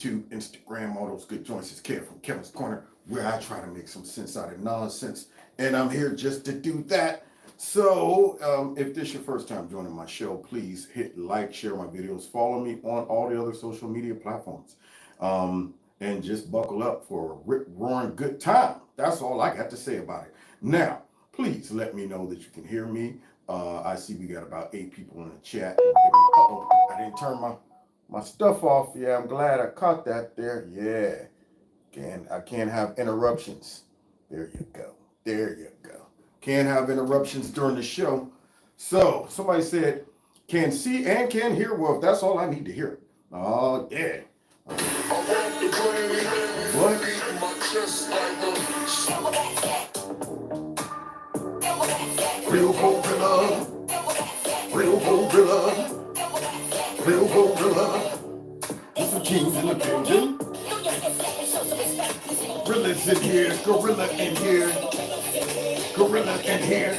to Instagram, all those good joints. It's Kev from Kevin's Corner, where I try to make some sense out of nonsense. And I'm here just to do that. So if this is your first time joining my show, please hit like, share my videos, follow me on all the other social media platforms. And just buckle up for a rip-roaring good time. That's all I got to say about it. Now, please let me know that you can hear me. I see we got about 8 people in the chat. Uh-oh, I didn't turn my stuff off. Yeah, I'm glad I caught that there. Yeah, I can't have interruptions. There you go. There you go. Can't have interruptions during the show. So somebody said, can see and can hear. Well, if that's all I need to hear. Oh, yeah. What? Real gorilla. Real gorilla. Real gorilla. It's the kings in the building. Gorilla's in here. Gorilla in here. Gorilla in here.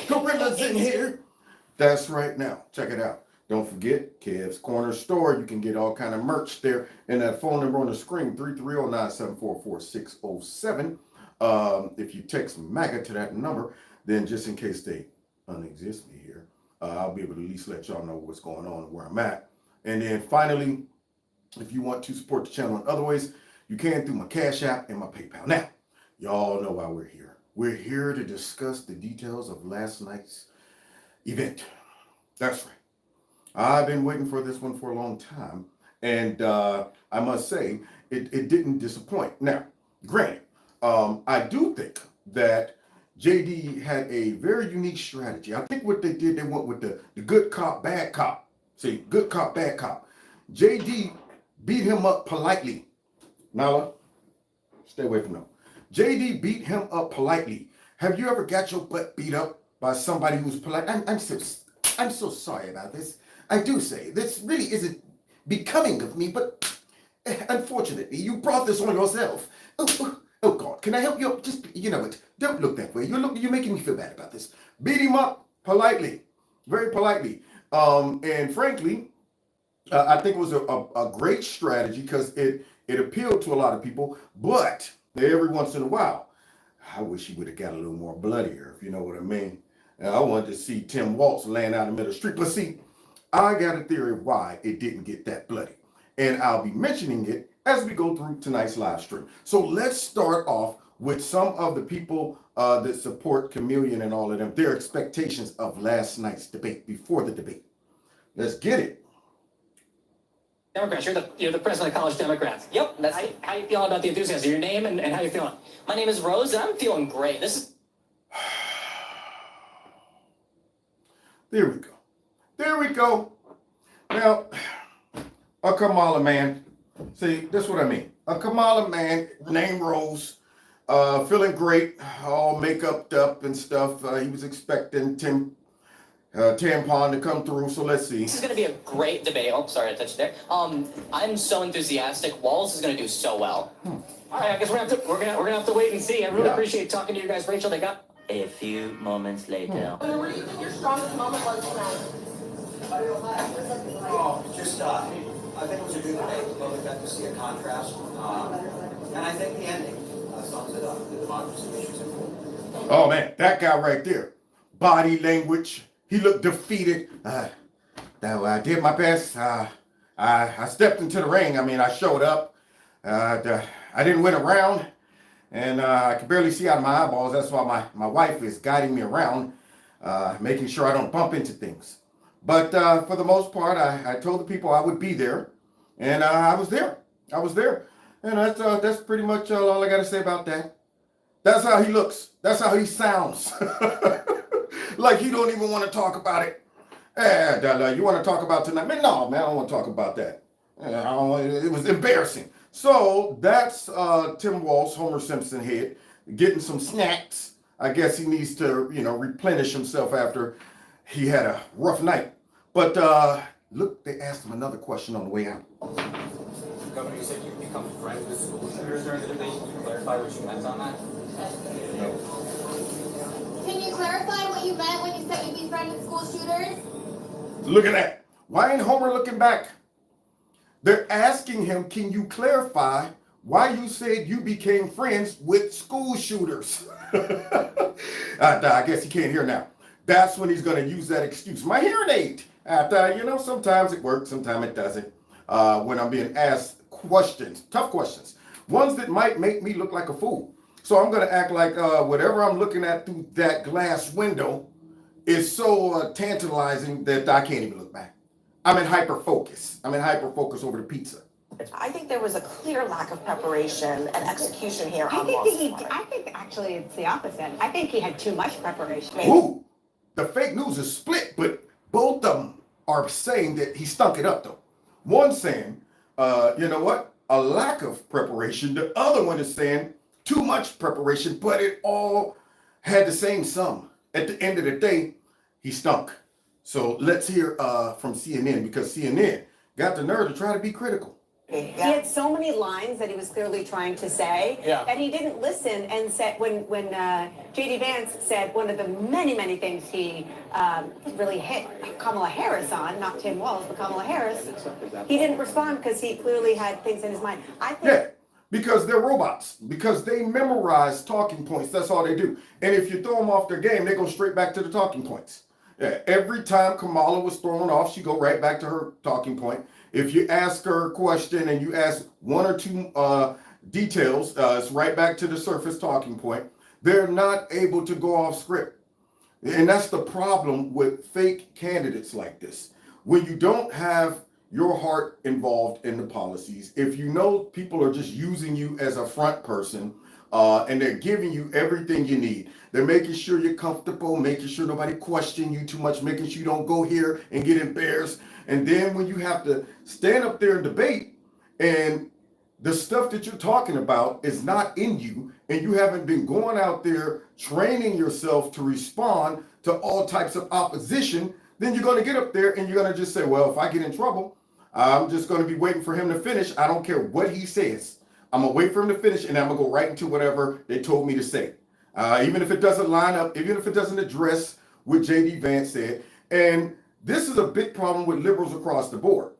Gorilla's in here. That's right. Now, check it out. Don't forget, Kev's Corner Store. You can get all kind of merch there. And that phone number on the screen, 330-974-4607. If you text MAGA to that number, then just in case they unexist me here, I'll be able to at least let y'all know what's going on and where I'm at. And then finally, if you want to support the channel in other ways, you can through my Cash App and my PayPal. Now, y'all know why we're here. We're here to discuss the details of last night's event. That's right. I've been waiting for this one for a long time, and I must say, it didn't disappoint. Now, granted, I do think that JD had a very unique strategy. I think what they did, they went with the good cop, bad cop. See, good cop, bad cop. JD beat him up politely. Nala, stay away from them. JD beat him up politely. Have you ever got your butt beat up by somebody who's polite? I'm so sorry about this. I do say, this really isn't becoming of me, but unfortunately, you brought this on yourself. Oh God, can I help you? Just, you know what, don't look that way. You're making me feel bad about this. Beat him up politely, very politely. And frankly, I think it was a great strategy because it appealed to a lot of people, but every once in a while, I wish he would have got a little more bloodier, if you know what I mean. And I wanted to see Tim Walz laying out in the middle of the street, but see, I got a theory of why it didn't get that bloody. And I'll be mentioning it as we go through tonight's live stream. So let's start off with some of the people that support Chameleon and all of them, their expectations of last night's debate, before the debate. Let's get it. Democrats, you're the president of College Democrats. Yep, that's how you feeling about the enthusiasm? Your name and how you feeling? My name is Rose, and I'm feeling great. This is... There we go. There we go. Now, a Kamala man. See, this is what I mean. A Kamala man named Rose, feeling great, all make-upped up and stuff. He was expecting Tampon to come through, so let's see. This is going to be a great debate. Oh, sorry, I touched you there. I'm so enthusiastic. Walz is going to do so well. All right, I guess we're gonna have to wait and see. I really appreciate talking to you guys, Rachel. They got... A few moments later. What do you think your strongest moment was tonight? Oh, just, I think it was a good debate. Well, we got to see a contrast. And I think the ending sums it up. The democracy issues important. Oh, man, that guy right there. Body language. He looked defeated. I did my best. I stepped into the ring. I mean, I showed up. I didn't win a round. And I can barely see out of my eyeballs. That's why my wife is guiding me around, making sure I don't bump into things. But for the most part, I told the people I would be there. And I was there. I was there. And that's pretty much all I got to say about that. That's how he looks. That's how he sounds. Like he don't even want to talk about it. You want to talk about tonight? Man, no, man, I don't want to talk about that. It was embarrassing. So that's Tim Walz, Homer Simpson head, getting some snacks. I guess he needs to, replenish himself after he had a rough night. But look, they asked him another question on the way out. Governor, you said you become friends with school shooters during the debate. Can you clarify what you meant on that? No. Can you clarify what you meant when you said you'd be friends with school shooters? Look at that. Why ain't Homer looking back? They're asking him, can you clarify why you said you became friends with school shooters? I guess he can't hear now. That's when he's going to use that excuse. My hearing aid. Sometimes it works, sometimes it doesn't. When I'm being asked questions, tough questions, ones that might make me look like a fool. So I'm going to act like whatever I'm looking at through that glass window is so tantalizing that I can't even look back. I'm in hyper focus. I'm in hyper focus over the pizza. I think there was a clear lack of preparation and execution here I on think Walz's part. I think actually it's the opposite. I think he had too much preparation. Ooh, the fake news is split, but both of them are saying that he stunk it up though. One saying, you know what, a lack of preparation. The other one is saying too much preparation, but it all had the same sum. At the end of the day, he stunk. So let's hear from CNN, because CNN got the nerve to try to be critical. He had so many lines that he was clearly trying to say that he didn't listen and said when JD Vance said one of the many things he really hit Kamala Harris on, not Tim Walz, but Kamala Harris, he didn't respond because he clearly had things in his mind. I think Yeah, because they're robots, because they memorize talking points. That's all they do. And if you throw them off their game, they go straight back to the talking points. Yeah, every time Kamala was thrown off, she go right back to her talking point. If you ask her a question and you ask one or two details, it's right back to the surface talking point. They're not able to go off script. And that's the problem with fake candidates like this. When you don't have your heart involved in the policies, if you know people are just using you as a front person, and they're giving you everything you need. They're making sure you're comfortable, making sure nobody question you too much, making sure you don't go here and get embarrassed. And then when you have to stand up there and debate, and the stuff that you're talking about is not in you, and you haven't been going out there training yourself to respond to all types of opposition, then you're going to get up there and you're going to just say, well, if I get in trouble, I'm just going to be waiting for him to finish. I don't care what he says. I'm going to wait for him to finish, and I'm going to go right into whatever they told me to say. Even if it doesn't line up, even if it doesn't address what J.D. Vance said. And this is a big problem with liberals across the board,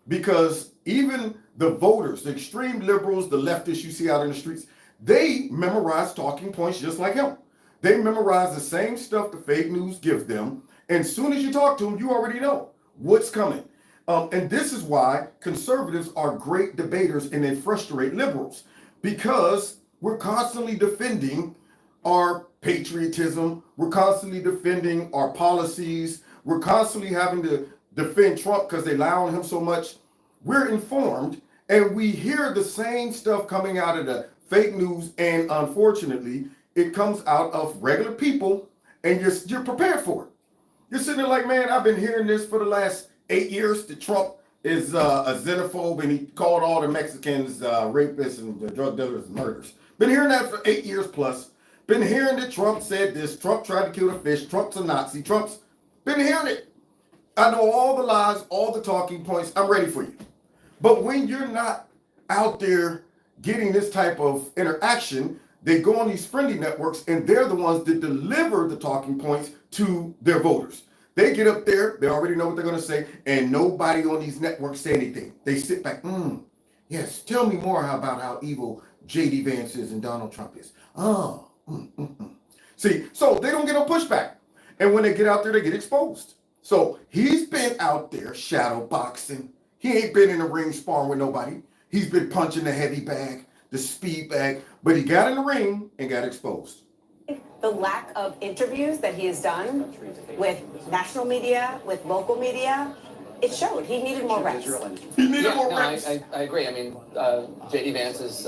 because even the voters, the extreme liberals, the leftists you see out in the streets, they memorize talking points just like him. They memorize the same stuff the fake news gives them. And as soon as you talk to them, you already know what's coming. And this is why conservatives are great debaters, and they frustrate liberals, because we're constantly defending our patriotism. We're constantly defending our policies. We're constantly having to defend Trump because they lie on him so much. We're informed, and we hear the same stuff coming out of the fake news. And unfortunately, it comes out of regular people, and you're prepared for it. You're sitting there like, man, I've been hearing this for the last 8 years that Trump is a xenophobe, and he called all the Mexicans rapists and drug dealers and murderers. Been hearing that for 8 years plus. Been hearing that Trump said this. Trump tried to kill the fish. Trump's a Nazi. Trump's been hearing it. I know all the lies, all the talking points. I'm ready for you. But when you're not out there getting this type of interaction, they go on these friendly networks, and they're the ones that deliver the talking points to their voters. They get up there, they already know what they're going to say, and nobody on these networks say anything. They sit back, yes, tell me more about how evil J.D. Vance is and Donald Trump is. See, so they don't get no pushback. And when they get out there, they get exposed. So he's been out there shadow boxing. He ain't been in the ring sparring with nobody. He's been punching the heavy bag, the speed bag, but he got in the ring and got exposed. the lack of interviews that he has done with national media, with local media, it showed. He needed more reps. He needed more reps. I agree. I mean, J.D. Vance is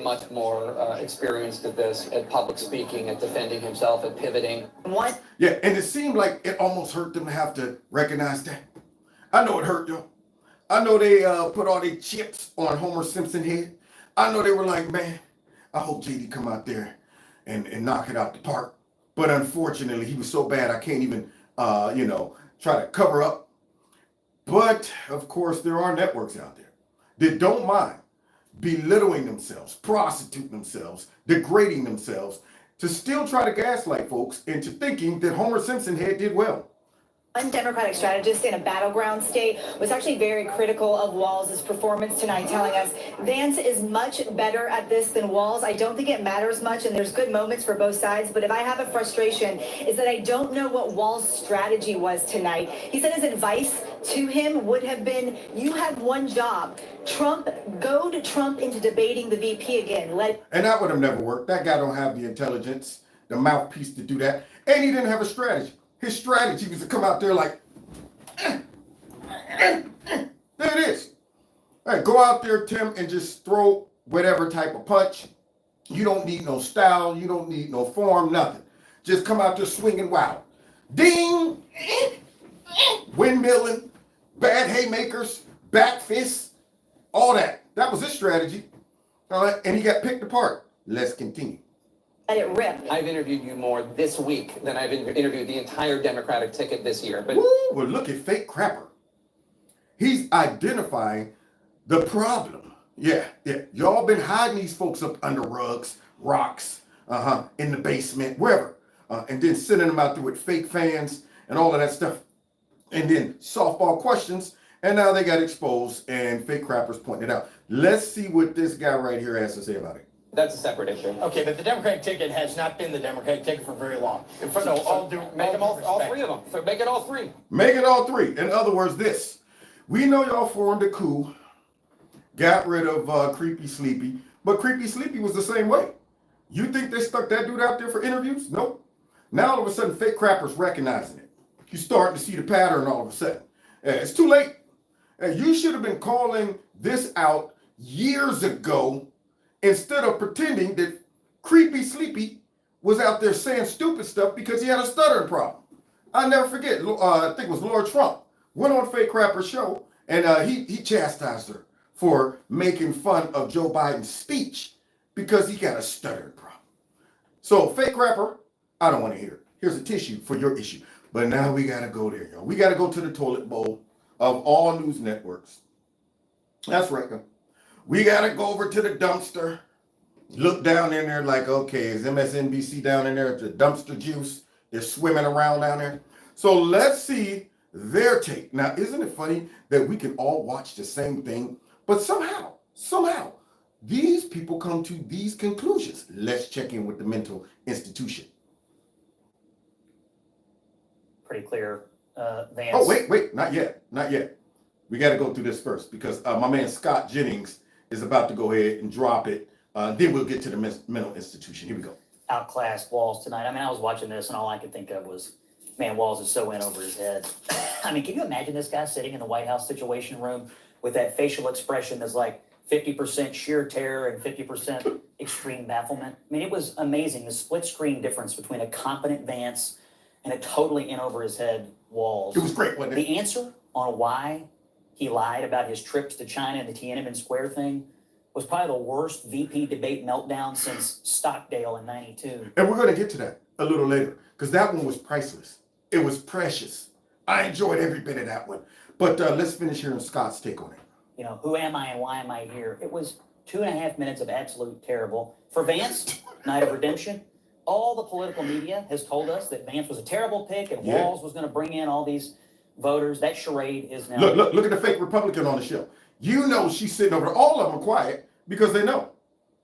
much more experienced at this, at public speaking, at defending himself, at pivoting. What? Yeah, and it seemed like it almost hurt them to have to recognize that. I know it hurt them. I know they put all their chips on Homer Simpson head. I know they were like, man, I hope JD come out there and knock it out the park. But unfortunately, he was so bad I can't even, try to cover up. But, of course, there are networks out there that don't mind belittling themselves, prostituting themselves, degrading themselves, to still try to gaslight folks into thinking that Homer Simpson head did well. One Democratic strategist in a battleground state was actually very critical of Walz's performance tonight, telling us Vance is much better at this than Walz. I don't think it matters much, and there's good moments for both sides, but if I have a frustration, is that I don't know what Walz's strategy was tonight. He said his advice to him would have been, you have one job. Goad Trump into debating the VP again. And that would have never worked. That guy don't have the intelligence, the mouthpiece to do that, and he didn't have a strategy. His strategy was to come out there like, there it is. Hey, go out there, Tim, and just throw whatever type of punch. You don't need no style. You don't need no form, nothing. Just come out there swinging wild. Ding! Windmilling, bad haymakers, back fists, all that. That was his strategy. All right, and he got picked apart. Let's continue. Let it rip. I've interviewed you more this week than I've interviewed the entire Democratic ticket this year. But well, look at fake crapper. He's identifying the problem. Yeah. Y'all been hiding these folks up under rugs, rocks, in the basement, wherever, and then sending them out there with fake fans and all of that stuff, and then softball questions, and now they got exposed and fake crappers pointed out. Let's see what this guy right here has to say about it. that's a separate issue. Okay, but the Democratic ticket has not been the Democratic ticket for very long. Make them all three of them. So make it all three. Make it all three. In other words, this. We know y'all formed a coup, got rid of Creepy Sleepy, but Creepy Sleepy was the same way. You think they stuck that dude out there for interviews? Nope. Now all of a sudden, fake crappers recognizing it. You starting to see the pattern all of a sudden. It's too late. You should have been calling this out years ago instead of pretending that Creepy Sleepy was out there saying stupid stuff because he had a stuttering problem. I'll never forget, I think it was Lord Trump, went on Fake Crapper's show, and he chastised her for making fun of Joe Biden's speech because he got a stuttering problem. So, Fake Crapper, I don't want to hear it. Here's a tissue for your issue. But now we got to go there, y'all. We got to go to the toilet bowl of all news networks. That's right. We got to go over to the dumpster, look down in there like, okay, is MSNBC down in there? The dumpster juice, they're swimming around down there. So let's see their take. Now, isn't it funny that we can all watch the same thing, but somehow, these people come to these conclusions. Let's check in with the mental institution. Pretty clear, Vance. Oh, wait, not yet. We got to go through this first because my man Scott Jennings is about to go ahead and drop it. Then we'll get to the mental institution. Here we go. Outclassed Walz tonight. I mean, I was watching this and all I could think of was, man, Walz is so in over his head. I mean, can you imagine this guy sitting in the White House Situation Room with that facial expression that's like 50% sheer terror and 50% extreme bafflement? I mean, it was amazing, the split screen difference between a competent Vance and a totally in over his head Walz. It was great, wasn't it? The answer on why he lied about his trips to China and the Tiananmen Square thing was probably the worst VP debate meltdown since Stockdale in '92. And we're going to get to that a little later because that one was priceless. It was precious. I enjoyed every bit of that one. But let's finish hearing Scott's take on it. You know, who am I and why am I here? It was 2.5 minutes of absolute terrible. For Vance, Night of Redemption, all the political media has told us that Vance was a terrible pick and Walz was going to bring in all these voters. That charade is now... Look at the fake Republican on the show. You know she's sitting over there. All of them are quiet because they know.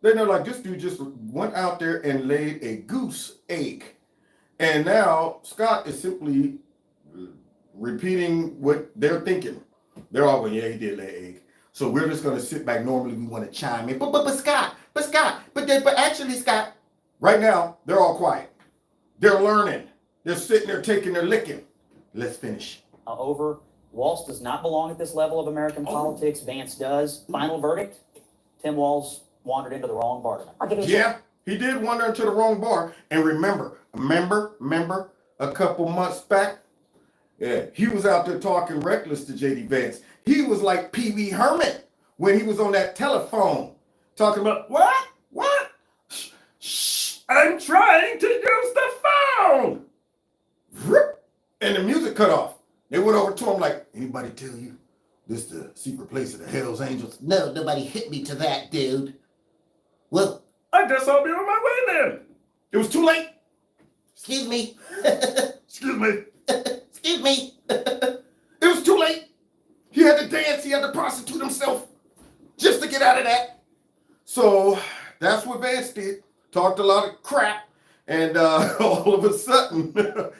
They know, like, this dude just went out there and laid a goose egg. And now Scott is simply repeating what they're thinking. They're all going, yeah, he did lay an egg. So we're just going to sit back. Normally we want to chime in. But Scott, actually, Scott, right now, they're all quiet. They're learning. They're sitting there taking their licking. Let's finish. Over. Walz does not belong at this level of American politics. Vance does. Final verdict, Tim Walz wandered into the wrong bar. Yeah, he did wander into the wrong bar. And remember, a couple months back, he was out there talking reckless to J.D. Vance. He was like Pee Wee Herman when he was on that telephone talking about, what? Shh, I'm trying to use the phone. And the music cut off. They went over to him like, anybody tell you this the secret place of the Hell's Angels? No, nobody hit me to that, dude. Well, I guess I'll be on my way then. It was too late. excuse me. Excuse me. Excuse me. It was too late. He had to dance, he had to prostitute himself just to get out of that. So that's what Vance did. Talked a lot of crap, and all of a sudden,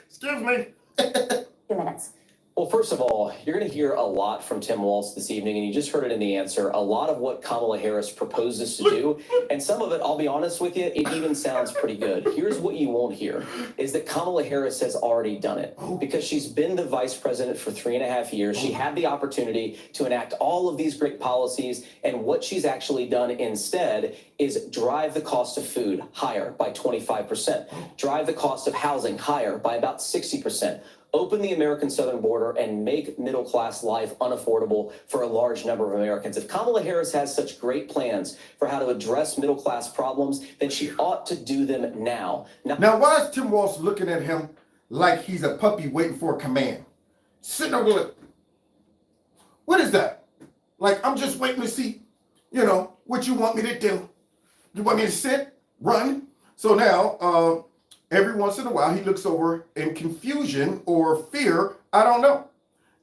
excuse me. 2 minutes. Well, first of all, you're going to hear a lot from Tim Walz this evening, and you just heard it in the answer. A lot of what Kamala Harris proposes to do, and some of it, I'll be honest with you, it even sounds pretty good. Here's what you won't hear, is that Kamala Harris has already done it. Because she's been the vice president for 3.5 years. She had the opportunity to enact all of these great policies, and what she's actually done instead is drive the cost of food higher by 25%, drive the cost of housing higher by about 60%, open the American southern border, and make middle-class life unaffordable for a large number of Americans. If Kamala Harris has such great plans for how to address middle-class problems, then she ought to do them now. Now, why is Tim Walz looking at him like he's a puppy waiting for a command? Sitting over like, what is that? Like, I'm just waiting to see, what you want me to do. You want me to sit, run? So now, every once in a while, he looks over in confusion or fear. I don't know.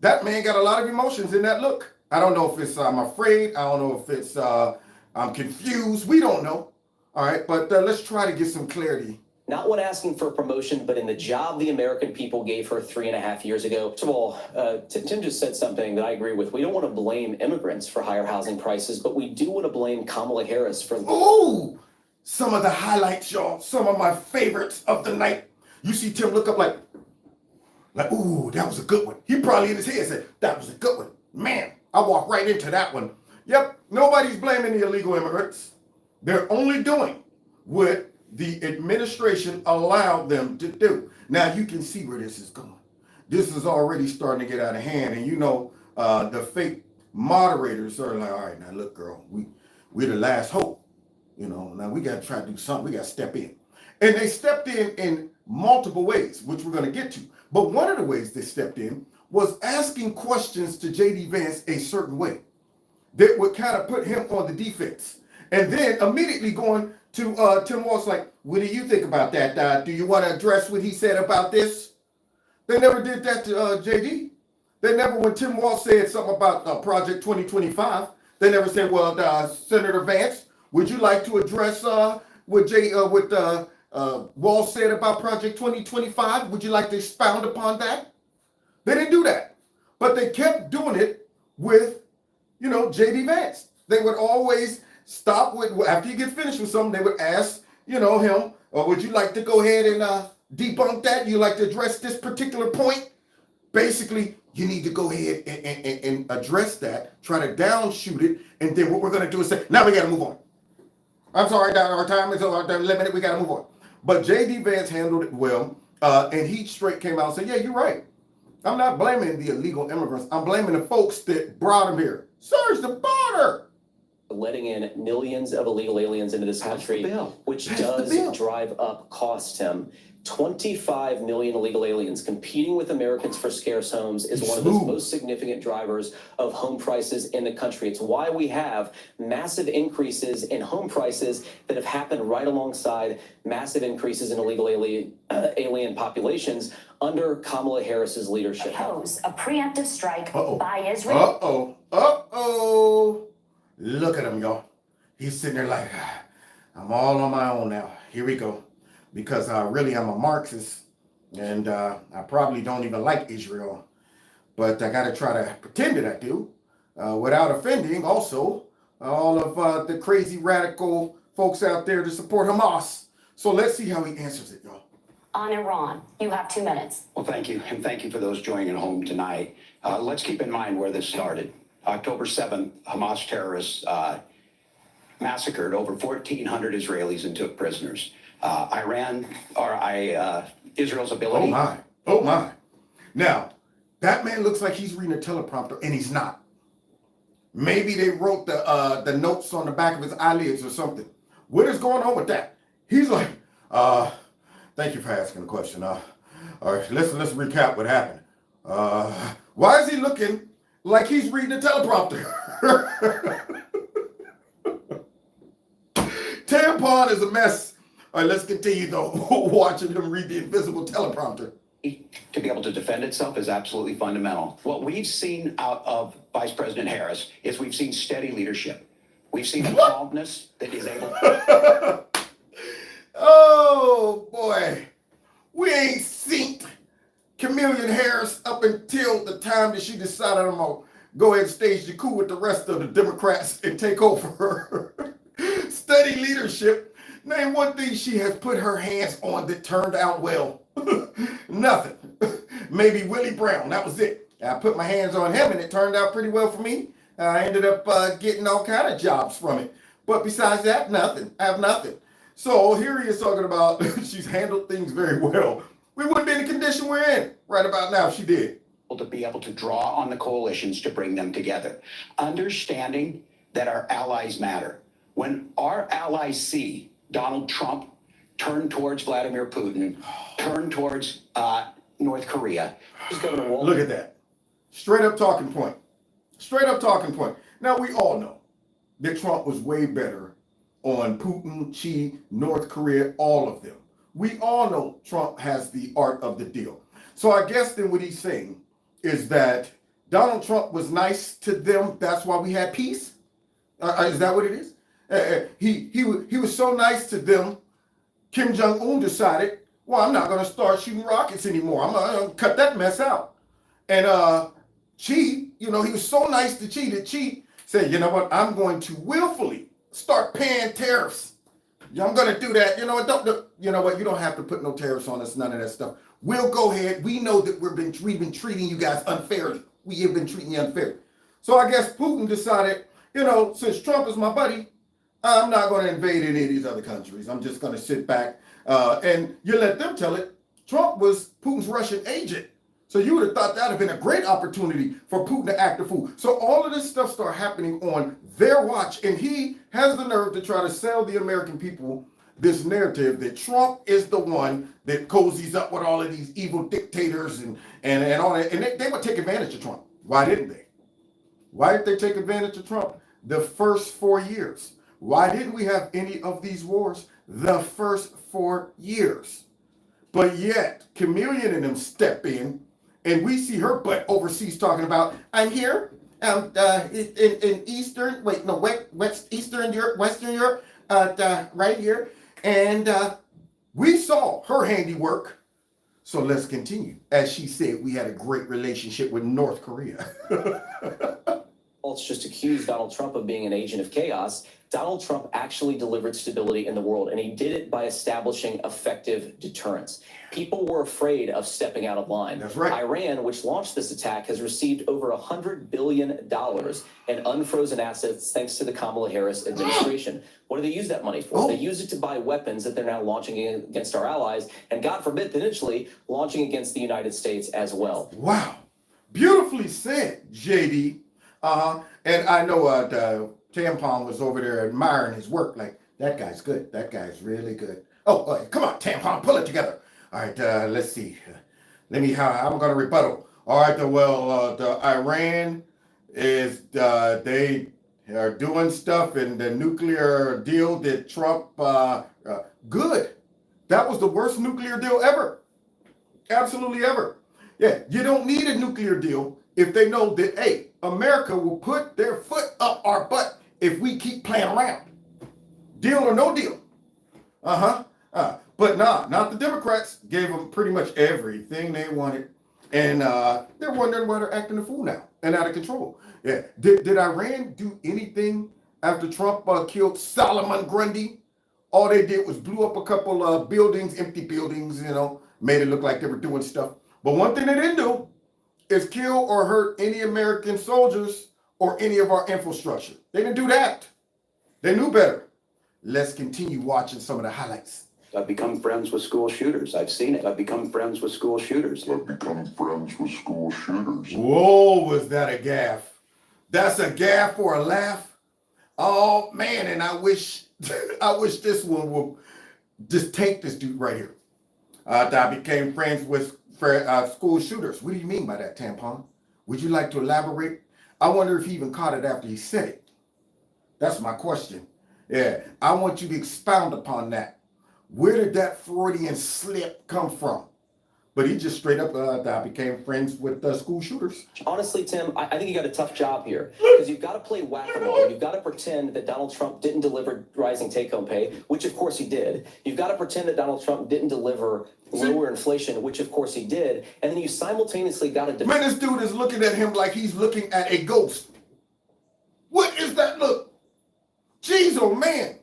That man got a lot of emotions in that look. I don't know if it's I'm afraid. I don't know if it's I'm confused. We don't know. All right, but let's try to get some clarity. Not when asking for a promotion, but in the job the American people gave her 3.5 years ago. First of all, Tim just said something that I agree with. We don't want to blame immigrants for higher housing prices, but we do want to blame Kamala Harris for... Ooh! Some of the highlights, y'all. Some of my favorites of the night. You see Tim look up like, ooh, that was a good one. He probably in his head said, that was a good one. Man, I walked right into that one. Yep, nobody's blaming the illegal immigrants. They're only doing what the administration allowed them to do. Now, you can see where this is going. This is already starting to get out of hand. And the fake moderators are like, all right, now look, girl, we're the last hope. Now we got to try to do something. We got to step in. And they stepped in multiple ways, which we're going to get to. But one of the ways they stepped in was asking questions to J.D. Vance a certain way that would kind of put him on the defense. And then immediately going to Tim Walz like, what do you think about that? Do you want to address what he said about this? They never did that to J.D. They never, when Tim Walz said something about Project 2025, they never said, well, Senator Vance, would you like to address what Walz said about Project 2025? Would you like to expound upon that? They didn't do that. But they kept doing it with, J.D. Vance. They would always stop with, after you get finished with something, they would ask, him, would you like to go ahead and debunk that? You like to address this particular point? Basically, you need to go ahead and address that, try to downshoot it, and then what we're going to do is say, now we got to move on. I'm sorry, our time is limited. We got to move on. But J.D. Vance handled it well, and he straight came out and said, yeah, you're right. I'm not blaming the illegal immigrants. I'm blaming the folks that brought them here. Search the border. Letting in millions of illegal aliens into this country, which does drive up costs, Tim. 25 million illegal aliens competing with Americans for scarce homes is one of the most significant drivers of home prices in the country. It's why we have massive increases in home prices that have happened right alongside massive increases in illegal alien populations under Kamala Harris's leadership. Oppose a preemptive strike by Israel. Look at him, y'all. He's sitting there like, I'm all on my own now. Here we go. Because really I'm a Marxist, and I probably don't even like Israel, but I got to try to pretend that I do without offending also all of the crazy radical folks out there to support Hamas. So let's see how he answers it, y'all. On Iran, you have 2 minutes. Well, thank you, and thank you for those joining at home tonight. Let's keep in mind where this started. October 7th, Hamas terrorists massacred over 1,400 Israelis and took prisoners. Israel's ability. Oh my. Now, that man looks like he's reading a teleprompter, and he's not. Maybe they wrote the notes on the back of his eyelids or something. What is going on with that? He's like, thank you for asking the question. All right, let's recap what happened. Why is he looking like he's reading a teleprompter? Tampon is a mess. All right, let's continue though, watching him read the invisible teleprompter. to be able to defend itself is absolutely fundamental. What we've seen out of Vice President Harris is we've seen steady leadership. We've seen a calmness that is able. Oh boy, we ain't seen Chameleon Harris up until the time that she decided I'm gonna go ahead and stage the coup with the rest of the Democrats and take over. Steady leadership. Name one thing she has put her hands on that turned out well. Nothing. Maybe Willie Brown. That was it. I put my hands on him and it turned out pretty well for me. I ended up getting all kind of jobs from it. But besides that, nothing. I have nothing. So here he is talking about she's handled things very well. We wouldn't be in the condition we're in right about now if she did. To be able to draw on the coalitions to bring them together. Understanding that our allies matter. When our allies see Donald Trump turn towards Vladimir Putin, turn towards North Korea. Look at that. Straight up talking point. Straight up talking point. Now, we all know that Trump was way better on Putin, Xi, North Korea, all of them. We all know Trump has the art of the deal. So I guess then what he's saying is that Donald Trump was nice to them. That's why we had peace. Is that what it is? He was so nice to them. Kim Jong-un decided, well, I'm not going to start shooting rockets anymore. I'm going to cut that mess out. And Xi, he was so nice to Xi that Xi said, you know what? I'm going to willfully start paying tariffs. I'm going to do that. You know what? You don't have to put no tariffs on us. None of that stuff. We'll go ahead. We know that we've been treating you guys unfairly. We have been treating you unfairly. So I guess Putin decided, since Trump is my buddy, I'm not going to invade any of these other countries. I'm just going to sit back and you let them tell it. Trump was Putin's Russian agent. So you would have thought that would have been a great opportunity for Putin to act a fool. So all of this stuff started happening on their watch. And he has the nerve to try to sell the American people this narrative that Trump is the one that cozies up with all of these evil dictators and all that. And they would take advantage of Trump. Why didn't they? Why did they take advantage of Trump the first 4 years? Why didn't we have any of these wars the first 4 years? But yet, Chameleon and them step in, and we see her butt overseas talking about, I'm here in Eastern, Eastern Europe, Western Europe, right here. And we saw her handiwork. So let's continue. As she said, we had a great relationship with North Korea. Walz just accused Donald Trump of being an agent of chaos. Donald Trump actually delivered stability in the world, and he did it by establishing effective deterrence. People were afraid of stepping out of line. That's right. Iran, which launched this attack, has received over $100 billion in unfrozen assets thanks to the Kamala Harris administration. What do they use that money for? They use it to buy weapons that they're now launching against our allies, and God forbid, potentially launching against the United States as well. Wow. Beautifully said, JD. And I know Tampon was over there admiring his work. Like, that guy's good. That guy's really good. Oh, come on, Tampon, pull it together. All right, let's see. I'm going to rebuttal. All right, the Iran is, they are doing stuff in the nuclear deal that Trump, good. That was the worst nuclear deal ever. Absolutely ever. Yeah, you don't need a nuclear deal if they know that, hey, America will put their foot up our butt if we keep playing around. Deal or no deal. But nah, not the Democrats. Gave them pretty much everything they wanted. And they're wondering why they're acting a fool now and out of control. Yeah. Did Iran do anything after Trump killed Solomon Grundy? All they did was blew up a couple of buildings, empty buildings, made it look like they were doing stuff. But one thing they didn't do is kill or hurt any American soldiers or any of our infrastructure. They didn't do that. They knew better. Let's continue watching some of the highlights. I've become friends with school shooters. I've seen it. I've become friends with school shooters. Whoa, was that a gaffe? That's a gaffe or a laugh? Oh man, and I wish this one will just take this dude right here. I became friends with school shooters. What do you mean by that, Tampon? Would you like to elaborate? I wonder if he even caught it after he said it. That's my question. Yeah, I want you to expound upon that. Where did that Freudian slip come from? But he just straight up I became friends with school shooters. Honestly, Tim, I think you got a tough job here because you've got to play whack-a-mole. You've got to pretend that Donald Trump didn't deliver rising take-home pay, which of course he did. You've got to pretend that Donald Trump didn't deliver lower inflation, which of course he did. And then you simultaneously got to... Man, this dude is looking at him like he's looking at a ghost. What is that look? Jeez, oh man.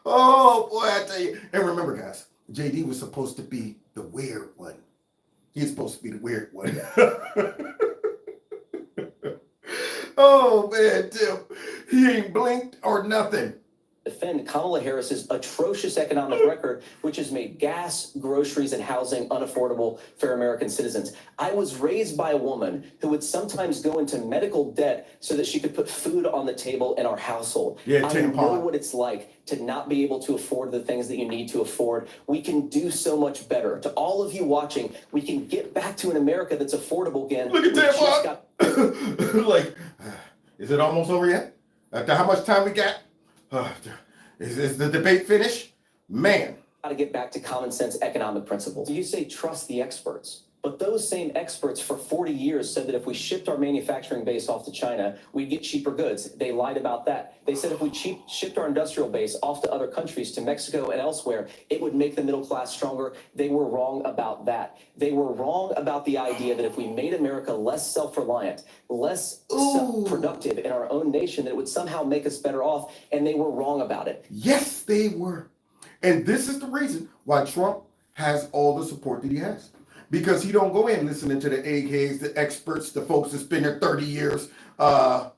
Oh boy, I tell you. And remember, guys, JD was supposed to be the weird one. He's supposed to be the weird one. Oh man, Tim, he ain't blinked or nothing. Defend Kamala Harris's atrocious economic record, which has made gas, groceries, and housing unaffordable for American citizens. I was raised by a woman who would sometimes go into medical debt so that she could put food on the table in our household. Yeah, I know what it's like to not be able to afford the things that you need to afford. We can do so much better. To all of you watching, we can get back to an America that's affordable again. Look at that, like, is it almost over yet? After how much time we got? Is the debate finished? Man. Got to get back to common sense economic principles. You say trust the experts, but those same experts for 40 years said that if we shipped our manufacturing base off to China, we'd get cheaper goods. They lied about that. They said if we shipped our industrial base off to other countries, to Mexico and elsewhere, it would make the middle class stronger. They were wrong about that. They were wrong about the idea that if we made America less self-reliant, less productive in our own nation, that it would somehow make us better off, and they were wrong about it. Yes, they were. And this is the reason why Trump has all the support that he has. Because he don't go in listening to the AKs, the experts, the folks that's been there 30 years. Yeah,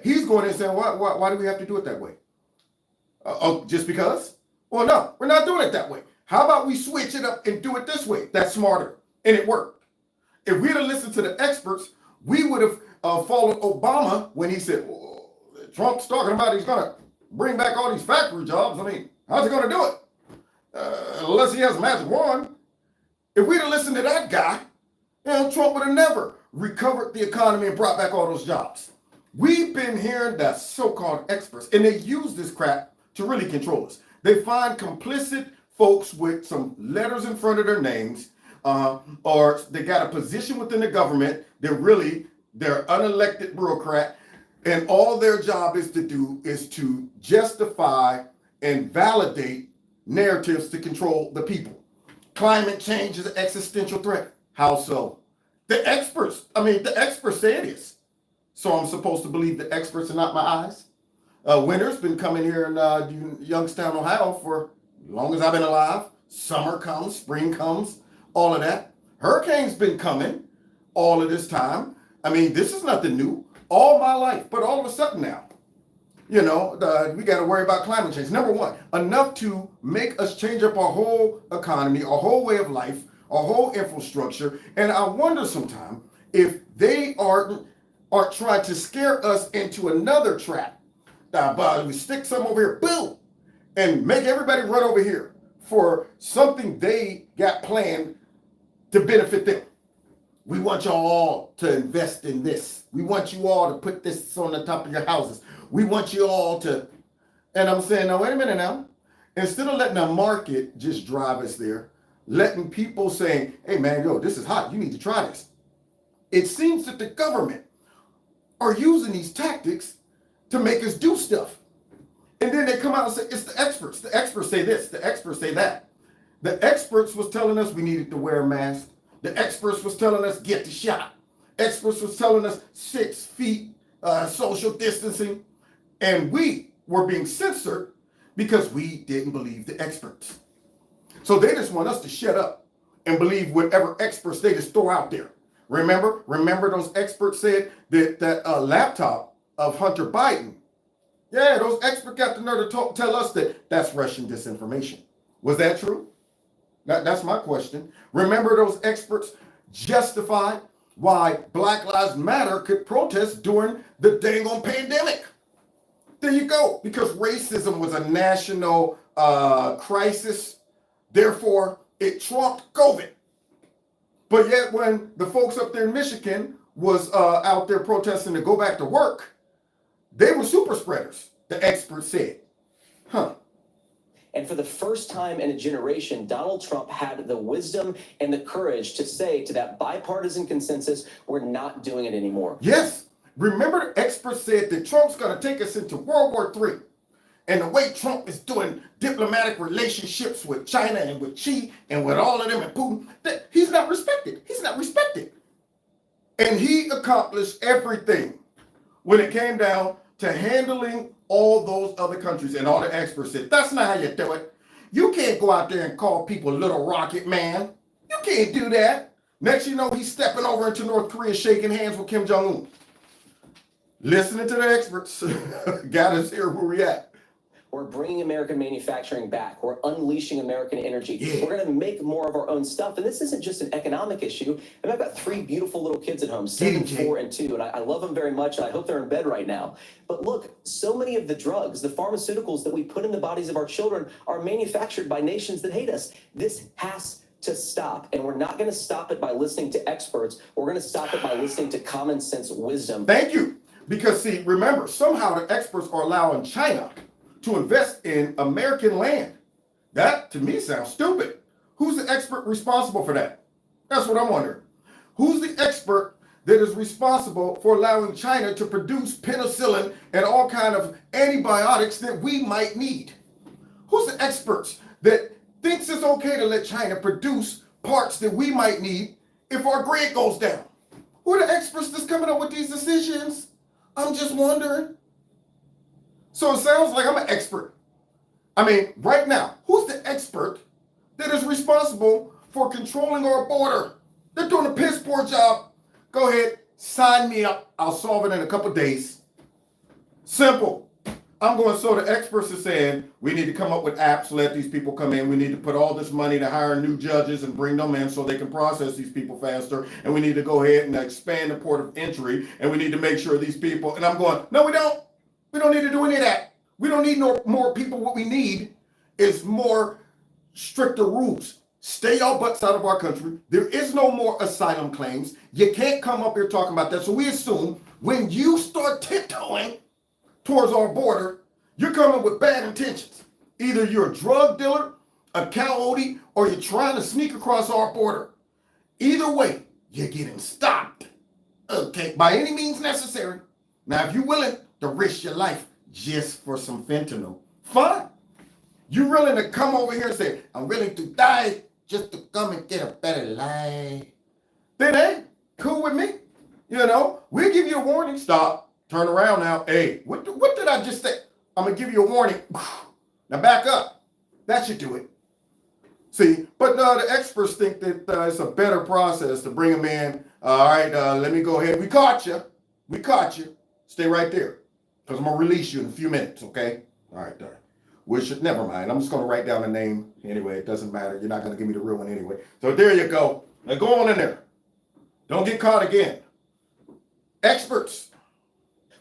he's going in saying, why do we have to do it that way? Just because? Well, no, we're not doing it that way. How about we switch it up and do it this way? That's smarter. And it worked. If we'd have listened to the experts, we would have followed Obama when he said, well, Trump's talking about he's going to bring back all these factory jobs. I mean, how's he going to do it? Unless he has a magic wand. If we'd have listened to that guy, Trump would have never recovered the economy and brought back all those jobs. We've been hearing the so-called experts, and they use this crap to really control us. They find complicit folks with some letters in front of their names, or they got a position within the government. They're unelected bureaucrat, and all their job is to do is to justify and validate narratives to control the people. Climate change is an existential threat. How so? The experts say it is. So I'm supposed to believe the experts and not my eyes? Winter's been coming here in Youngstown, Ohio for as long as I've been alive. Summer comes, spring comes, all of that. Hurricanes been coming all of this time. I mean, this is nothing new. All my life, but all of a sudden now, we got to worry about climate change. Number one, enough to make us change up our whole economy, our whole way of life, our whole infrastructure. And I wonder sometimes if they aren't trying to scare us into another trap. We stick some over here, boom, and make everybody run over here for something they got planned to benefit them. We want y'all all to invest in this. We want you all to put this on the top of your houses. We want you all to, and I'm saying, now, wait a minute now. Instead of letting the market just drive us there, letting people saying, hey man, this is hot. You need to try this. It seems that the government are using these tactics to make us do stuff. And then they come out and say, it's the experts. The experts say this, the experts say that. The experts was telling us we needed to wear a mask. The experts was telling us get the shot. Experts was telling us 6 feet social distancing. And we were being censored because we didn't believe the experts. So they just want us to shut up and believe whatever experts they just throw out there. Remember those experts said that laptop of Hunter Biden. Yeah, those experts got the nerve to tell us that that's Russian disinformation. Was that true? That's my question. Remember those experts justified why Black Lives Matter could protest during the dang on pandemic. There you go. Because racism was a national crisis. Therefore, it trumped COVID. But yet when the folks up there in Michigan was out there protesting to go back to work, they were super spreaders, the experts said. Huh. And for the first time in a generation, Donald Trump had the wisdom and the courage to say to that bipartisan consensus, we're not doing it anymore. Yes. Remember, the experts said that Trump's going to take us into World War III. And the way Trump is doing diplomatic relationships with China and with Xi and with all of them and Putin, that he's not respected. He's not respected. And he accomplished everything when it came down to handling all those other countries. And all the experts said, that's not how you do it. You can't go out there and call people little rocket man. You can't do that. Next you know, he's stepping over into North Korea, shaking hands with Kim Jong-un. Listening to the experts got us here where we at. We're bringing American manufacturing back. We're unleashing American energy. Yeah. We're going to make more of our own stuff. And this isn't just an economic issue. And I've got 3 beautiful little kids at home, 7, 4, and 2. And I love them very much. And I hope they're in bed right now. But look, so many of the drugs, the pharmaceuticals that we put in the bodies of our children are manufactured by nations that hate us. This has to stop. And we're not going to stop it by listening to experts. We're going to stop it by listening to common sense wisdom. Thank you. Because see, remember, somehow the experts are allowing China to invest in American land. That, to me, sounds stupid. Who's the expert responsible for that? That's what I'm wondering. Who's the expert that is responsible for allowing China to produce penicillin and all kind of antibiotics that we might need? Who's the experts that thinks it's okay to let China produce parts that we might need if our grid goes down? Who are the experts that's coming up with these decisions? I'm just wondering. So it sounds like I'm an expert. I mean, right now, who's the expert that is responsible for controlling our border? They're doing a piss poor job. Go ahead, sign me up. I'll solve it in a couple of days. Simple. I'm going, so the experts are saying we need to come up with apps, let these people come in. We need to put all this money to hire new judges and bring them in so they can process these people faster. And we need to go ahead and expand the port of entry. And we need to make sure these people, and I'm going, no, we don't. We don't need to do any of that. We don't need no more people. What we need is more stricter rules. Stay your butts out of our country. There is no more asylum claims. You can't come up here talking about that. So we assume when you start tiptoeing towards our border, you're coming with bad intentions. Either you're a drug dealer, a coyote, or you're trying to sneak across our border. Either way, you're getting stopped. Okay, by any means necessary. Now, if you're willing to risk your life just for some fentanyl, fine. You're willing to come over here and say, I'm willing to die just to come and get a better life. Then, hey, cool with me. You know, we'll give you a warning. Stop. Turn around now. Hey, what did I just say? I'm going to give you a warning. Now back up. That should do it. See, but the experts think that it's a better process to bring them in. All right, let me go ahead. We caught you. We caught you. Stay right there. Because I'm going to release you in a few minutes, okay? All right, darn. Never mind. I'm just going to write down a name. Anyway, it doesn't matter. You're not going to give me the real one anyway. So there you go. Now go on in there. Don't get caught again. Experts.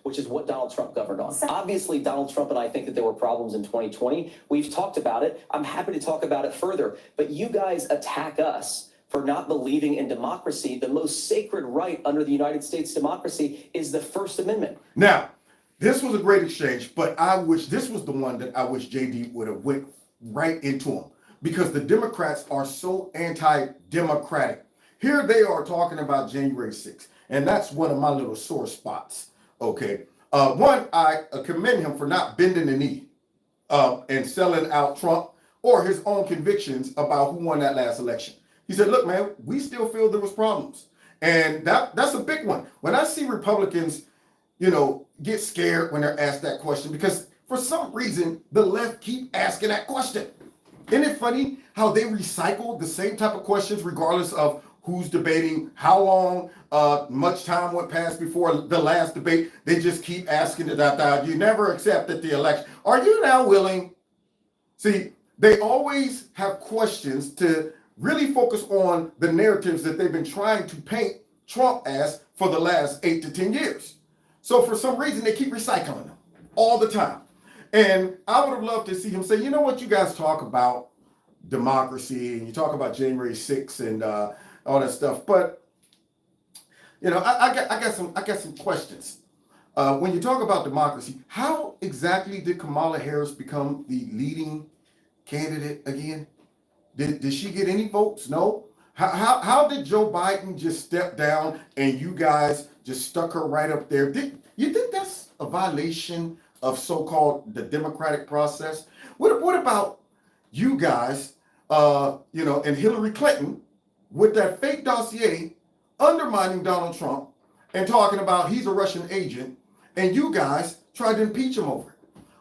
Which is what Donald Trump governed on. Obviously, Donald Trump and I think that there were problems in 2020. We've talked about it. I'm happy to talk about it further. But you guys attack us for not believing in democracy. The most sacred right under the United States democracy is the First Amendment. Now, this was a great exchange, but I wish this was the one that I wish JD would have went right into him, because the Democrats are so anti-democratic. Here they are talking about January 6th, and that's one of my little sore spots. Okay. One, I commend him for not bending the knee and selling out Trump or his own convictions about who won that last election. He said, look, man, we still feel there was problems. And that's a big one. When I see Republicans, get scared when they're asked that question, because for some reason, the left keep asking that question. Isn't it funny how they recycle the same type of questions regardless of who's debating, how long, much time went past before the last debate? They just keep asking it. You never accepted the election. Are you now willing? See, they always have questions to really focus on the narratives that they've been trying to paint Trump as for the last 8 to 10 years. So for some reason, they keep recycling them all the time. And I would have loved to see him say, you know what, you guys talk about democracy and you talk about January 6th and all that stuff. But, I got some questions. When you talk about democracy, how exactly did Kamala Harris become the leading candidate again? Did she get any votes? No. How did Joe Biden just step down and you guys just stuck her right up there? You think that's a violation of so-called the democratic process? What about you guys, and Hillary Clinton with that fake dossier undermining Donald Trump and talking about he's a Russian agent, and you guys tried to impeach him over it?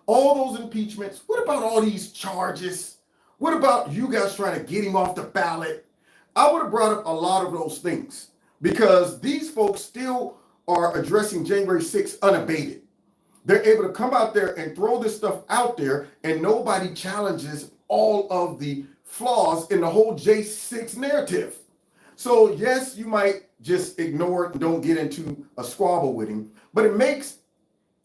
All those impeachments. What about all these charges? What about you guys trying to get him off the ballot? I would have brought up a lot of those things because these folks still are addressing January 6th unabated. They're able to come out there and throw this stuff out there, and nobody challenges all of the flaws in the whole J6 narrative. So yes, you might just ignore it and don't get into a squabble with him, but it makes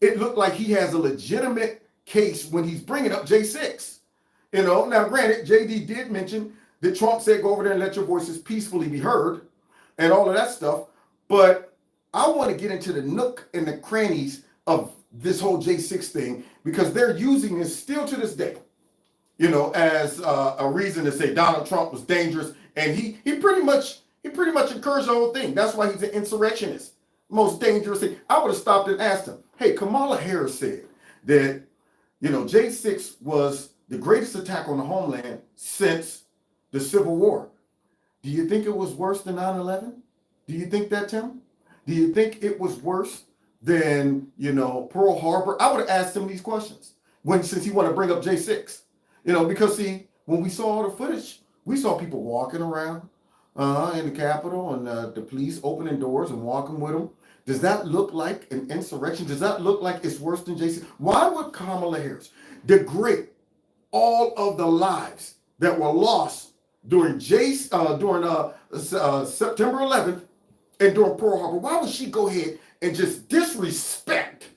it look like he has a legitimate case when he's bringing up J6. Now granted, JD did mention that Trump said go over there and let your voices peacefully be heard and all of that stuff, but I want to get into the nook and the crannies of this whole J6 thing because they're using this still to this day, as a reason to say Donald Trump was dangerous, and he pretty much encouraged the whole thing. That's why he's an insurrectionist. Most dangerous thing. I would have stopped and asked him, hey, Kamala Harris said that, J6 was the greatest attack on the homeland since the Civil War. Do you think it was worse than 9/11? Do you think that, Tim? Do you think it was worse than, Pearl Harbor? I would have asked him these questions since he wanted to bring up J6. Because see, when we saw all the footage, we saw people walking around in the Capitol and the police opening doors and walking with them. Does that look like an insurrection? Does that look like it's worse than J6? Why would Kamala Harris degrade all of the lives that were lost during September 11th and during Pearl Harbor? Why would she go ahead and just disrespect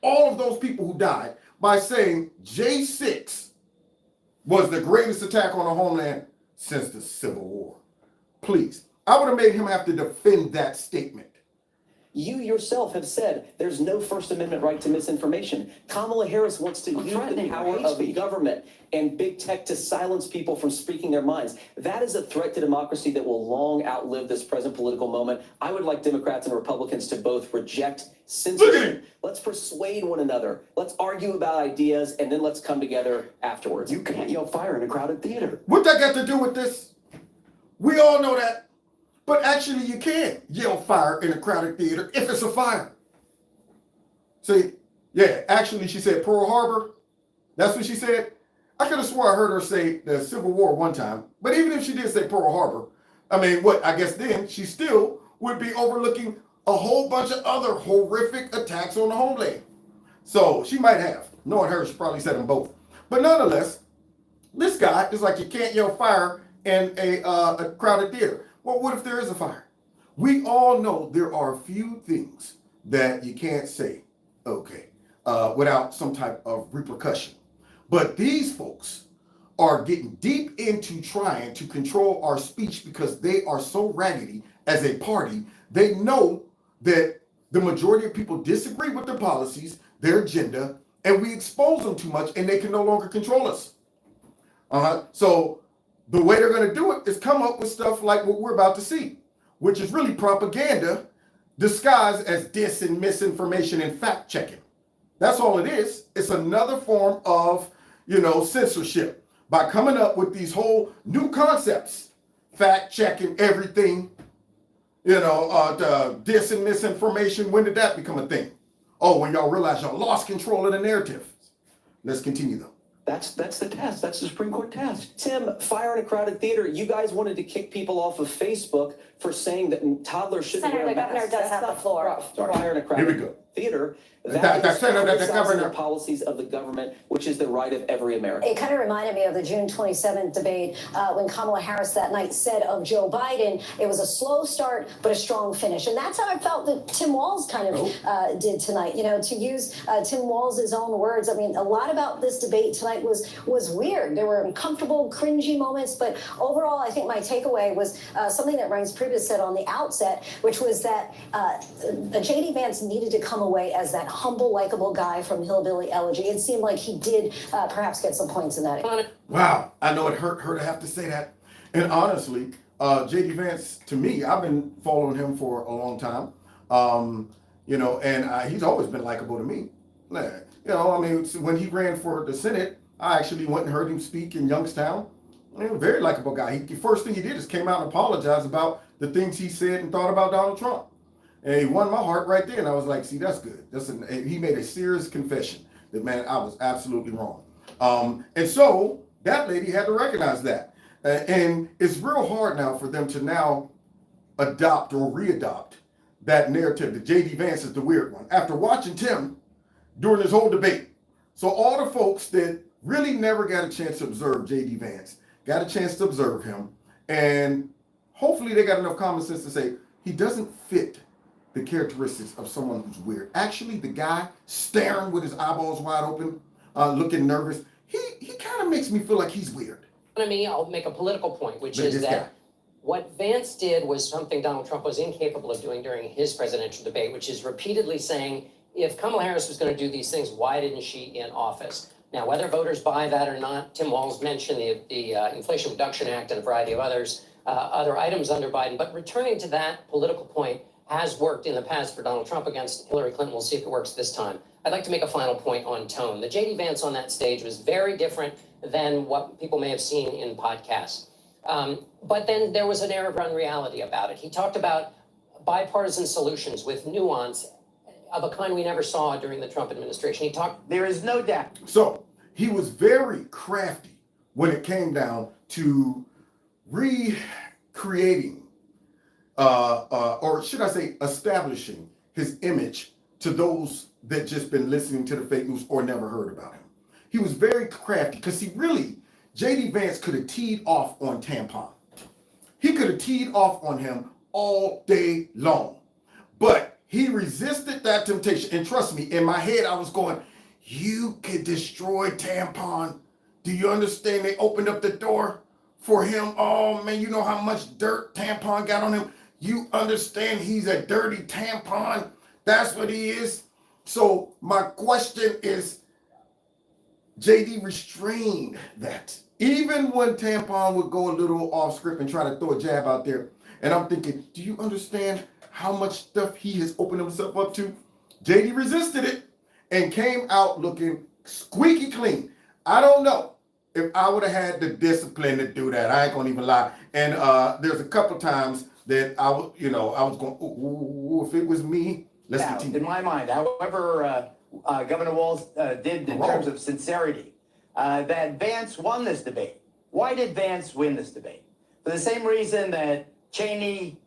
all of those people who died by saying J6 was the greatest attack on the homeland since the Civil War? Please, I would have made him have to defend that statement. You yourself have said there's no First Amendment right to misinformation. Kamala Harris wants to use the power of the government and big tech to silence people from speaking their minds. That is a threat to democracy that will long outlive this present political moment. I would like Democrats and Republicans to both reject censorship. Let's persuade one another. Let's argue about ideas, and then let's come together afterwards. You can't yell fire in a crowded theater. What that got to do with this? We all know that. But actually, you can yell fire in a crowded theater if it's a fire. See, yeah, actually, she said Pearl Harbor. That's what she said. I could have swore I heard her say the Civil War one time. But even if she did say Pearl Harbor, I guess then she still would be overlooking a whole bunch of other horrific attacks on the homeland. So she might have. Knowing her, she probably said them both. But nonetheless, this guy is like, you can't yell fire in a crowded theater. Well, what if there is a fire? We all know there are a few things that you can't say, without some type of repercussion. But these folks are getting deep into trying to control our speech because they are so raggedy as a party. They know that the majority of people disagree with their policies, their agenda, and we expose them too much and they can no longer control us. So the way they're going to do it is come up with stuff like what we're about to see, which is really propaganda disguised as dis and misinformation and fact checking. That's all it is. It's another form of, censorship by coming up with these whole new concepts, fact checking everything, the dis and misinformation. When did that become a thing? Oh, when y'all realize y'all lost control of the narrative. Let's continue though. That's the test. That's the Supreme Court test. Tim, fire in a crowded theater. You guys wanted to kick people off of Facebook for saying that toddlers shouldn't wear masks. Senator, the governor does have the floor. Fire in a crowded theater. That is the policies of the government, which is the right of every American. It kind of reminded me of the June 27th debate when Kamala Harris that night said of Joe Biden, it was a slow start, but a strong finish. And that's how I felt that Tim Walz kind of did tonight. To use Tim Walz's own words, a lot about this debate tonight was weird. There were uncomfortable, cringy moments, but overall, I think my takeaway was something that rings pretty Priebus said on the outset, which was that J.D. Vance needed to come away as that humble, likable guy from Hillbilly Elegy. It seemed like he did perhaps get some points in that. Wow, I know it hurt her to have to say that. And honestly, J.D. Vance, to me, I've been following him for a long time. You know, and he's always been likable to me. You know, I mean, when he ran for the Senate, I actually went and heard him speak in Youngstown. I mean, a very likable guy. The first thing he did is came out and apologized about the things he said and thought about Donald Trump. And he won my heart right there. And I was like, see, that's good. He made a serious confession that, man, I was absolutely wrong. And so that lady had to recognize that. And it's real hard now for them to now adopt or readopt that narrative that J.D. Vance is the weird one. After watching Tim during this whole debate. So all the folks that really never got a chance to observe J.D. Vance got a chance to observe him. And hopefully they got enough common sense to say he doesn't fit the characteristics of someone who's weird. Actually, the guy staring with his eyeballs wide open, looking nervous, he kind of makes me feel like he's weird. To me, I'll make a political point, which is that what Vance did was something Donald Trump was incapable of doing during his presidential debate, which is repeatedly saying, if Kamala Harris was going to do these things, why didn't she in office? Now, whether voters buy that or not, Tim Walz mentioned the Inflation Reduction Act and a variety of other items under Biden. But returning to that political point has worked in the past for Donald Trump against Hillary Clinton. We'll see if it works this time. I'd like to make a final point on tone. The J.D. Vance on that stage was very different than what people may have seen in podcasts. But then there was an air of unreality about it. He talked about bipartisan solutions with nuance of a kind we never saw during the Trump administration. There is no doubt. So he was very crafty when it came down to recreating, or should I say, establishing his image to those that just been listening to the fake news or never heard about him. He was very crafty because J.D. Vance could have teed off on Tampon. He could have teed off on him all day long. But he resisted that temptation. And trust me, in my head, I was going, you could destroy Tampon. Do you understand? They opened up the door for him. Oh, man, you know how much dirt Tampon got on him? You understand he's a dirty tampon? That's what he is. So my question is, JD restrained that. Even when Tampon would go a little off script and try to throw a jab out there. And I'm thinking, do you understand how much stuff he has opened himself up to? JD resisted it and came out looking squeaky clean. I don't know if I would have had the discipline to do that. I ain't gonna even lie. And there's a couple times that I was going, ooh, if it was me, let's continue. In my mind, however Governor Walz did in terms of sincerity, that Vance won this debate. Why did Vance win this debate? For the same reason that Cheney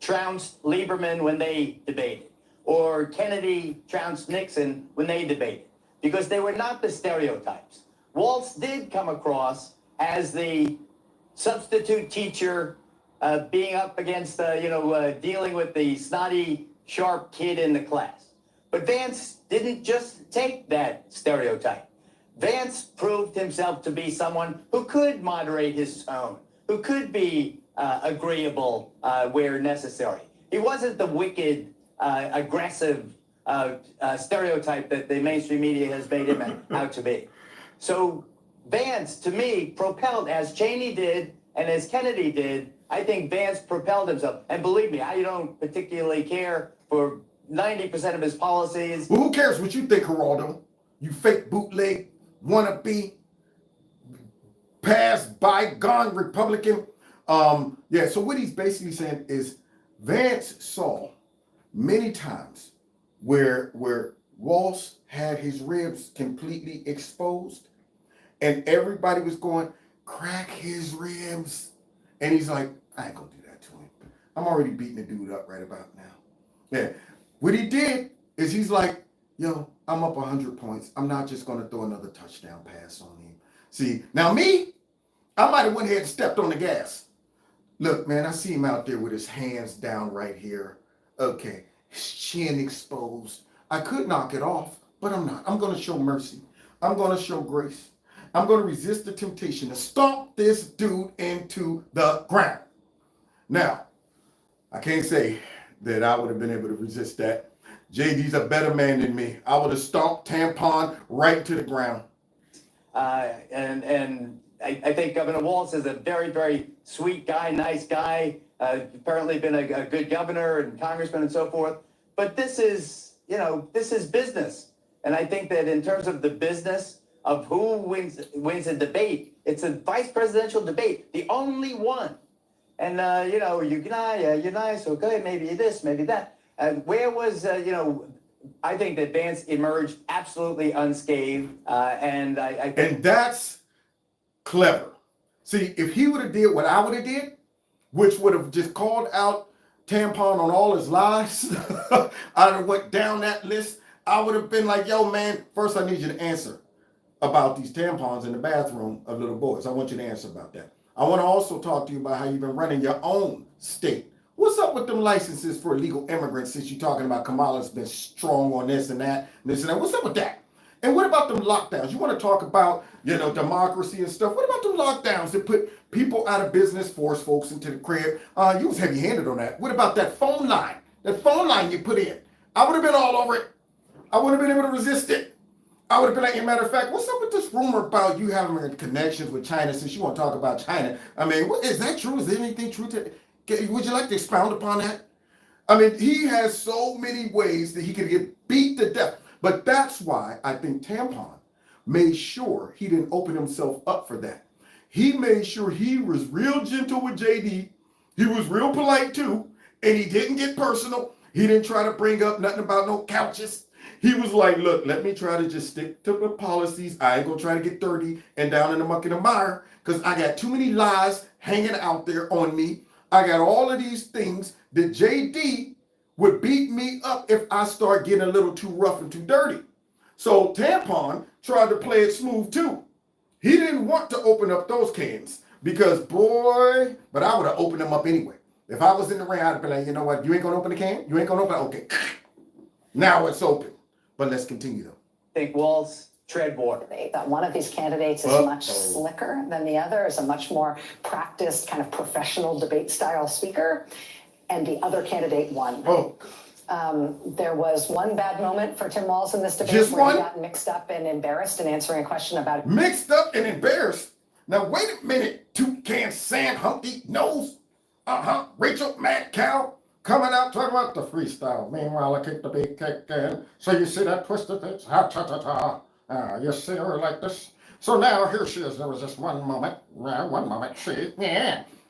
trounced Lieberman when they debated, or Kennedy trounced Nixon when they debated, because they were not the stereotypes. Walz did come across as the substitute teacher, being up against, dealing with the snotty, sharp kid in the class. But Vance didn't just take that stereotype. Vance proved himself to be someone who could moderate his tone, who could be agreeable where necessary. He wasn't the wicked, aggressive stereotype that the mainstream media has made him out to be. So Vance, to me, propelled, as Cheney did and as Kennedy did, I think Vance propelled himself. And believe me, I don't particularly care for 90% of his policies. Well, who cares what you think, Geraldo? You fake bootleg, wannabe, past bygone Republican. So what he's basically saying is Vance saw many times where Walz had his ribs completely exposed and everybody was going, crack his ribs. And he's like, I ain't gonna do that to him. I'm already beating the dude up right about now. Yeah. What he did is he's like, yo, I'm up 100 points. I'm not just gonna throw another touchdown pass on him. See, now me, I might have went ahead and stepped on the gas. Look, man, I see him out there with his hands down right here. Okay, his chin exposed. I could knock it off, but I'm not. I'm gonna show mercy. I'm gonna show grace. I'm gonna resist the temptation to stomp this dude into the ground. Now, I can't say that I would have been able to resist that. JD's a better man than me. I would have stomped Tampon right to the ground. And I think Governor Walz is a very, very sweet guy, nice guy. Apparently been a good governor and congressman and so forth. But this is, this is business. And I think that in terms of the business of who wins a debate, it's a vice presidential debate, the only one. And, you're nice, okay, maybe this, maybe that. And where was, I think that Vance emerged absolutely unscathed. And I think. And that's clever. See, if he would have did what I would have did, which would have just called out Tampon on all his lies, I'd have went down that list. I would have been like, yo, man, first I need you to answer about these tampons in the bathroom of little boys. I want you to answer about that. I want to also talk to you about how you've been running your own state. What's up with them licenses for illegal immigrants, since you're talking about Kamala's been strong on this and that, and this and that? What's up with that? And what about them lockdowns? You want to talk about, democracy and stuff. What about them lockdowns that put people out of business, force folks into the crib? You was heavy-handed on that. What about that phone line? That phone line you put in? I would have been all over it. I would have been able to resist it. I would have been like, as a matter of fact, what's up with this rumor about you having connections with China, since you want to talk about China? I mean, is that true? Is there anything true to it? Would you like to expound upon that? I mean, he has so many ways that he could get beat to death. But that's why I think Tampon made sure he didn't open himself up for that. He made sure he was real gentle with JD. He was real polite too. And he didn't get personal. He didn't try to bring up nothing about no couches. He was like, look, let me try to just stick to the policies. I ain't gonna try to get dirty and down in the muck and the mire, because I got too many lies hanging out there on me. I got all of these things that JD would beat me up if I start getting a little too rough and too dirty. So Tampon tried to play it smooth too. He didn't want to open up those cans because, boy, but I would have opened them up anyway. If I was in the ring, I'd be like, you know what, you ain't gonna open the can? You ain't gonna open it? Okay. Now it's open. But let's continue though. I think Walz tread water. That one of these candidates is much slicker than the other, is a much more practiced, kind of professional debate style speaker, and the other candidate won. There was one bad moment for Tim Walz in this debate. Just where one? He got mixed up and embarrassed in answering a question about. Mixed up and embarrassed? Now wait a minute, Toucan Sam Humpty Nose. Rachel Mad Cow coming out talking about the freestyle. Meanwhile, I kick the big kick in. So you see that twisted thing? You see her like this? So now here she is. There was just one moment.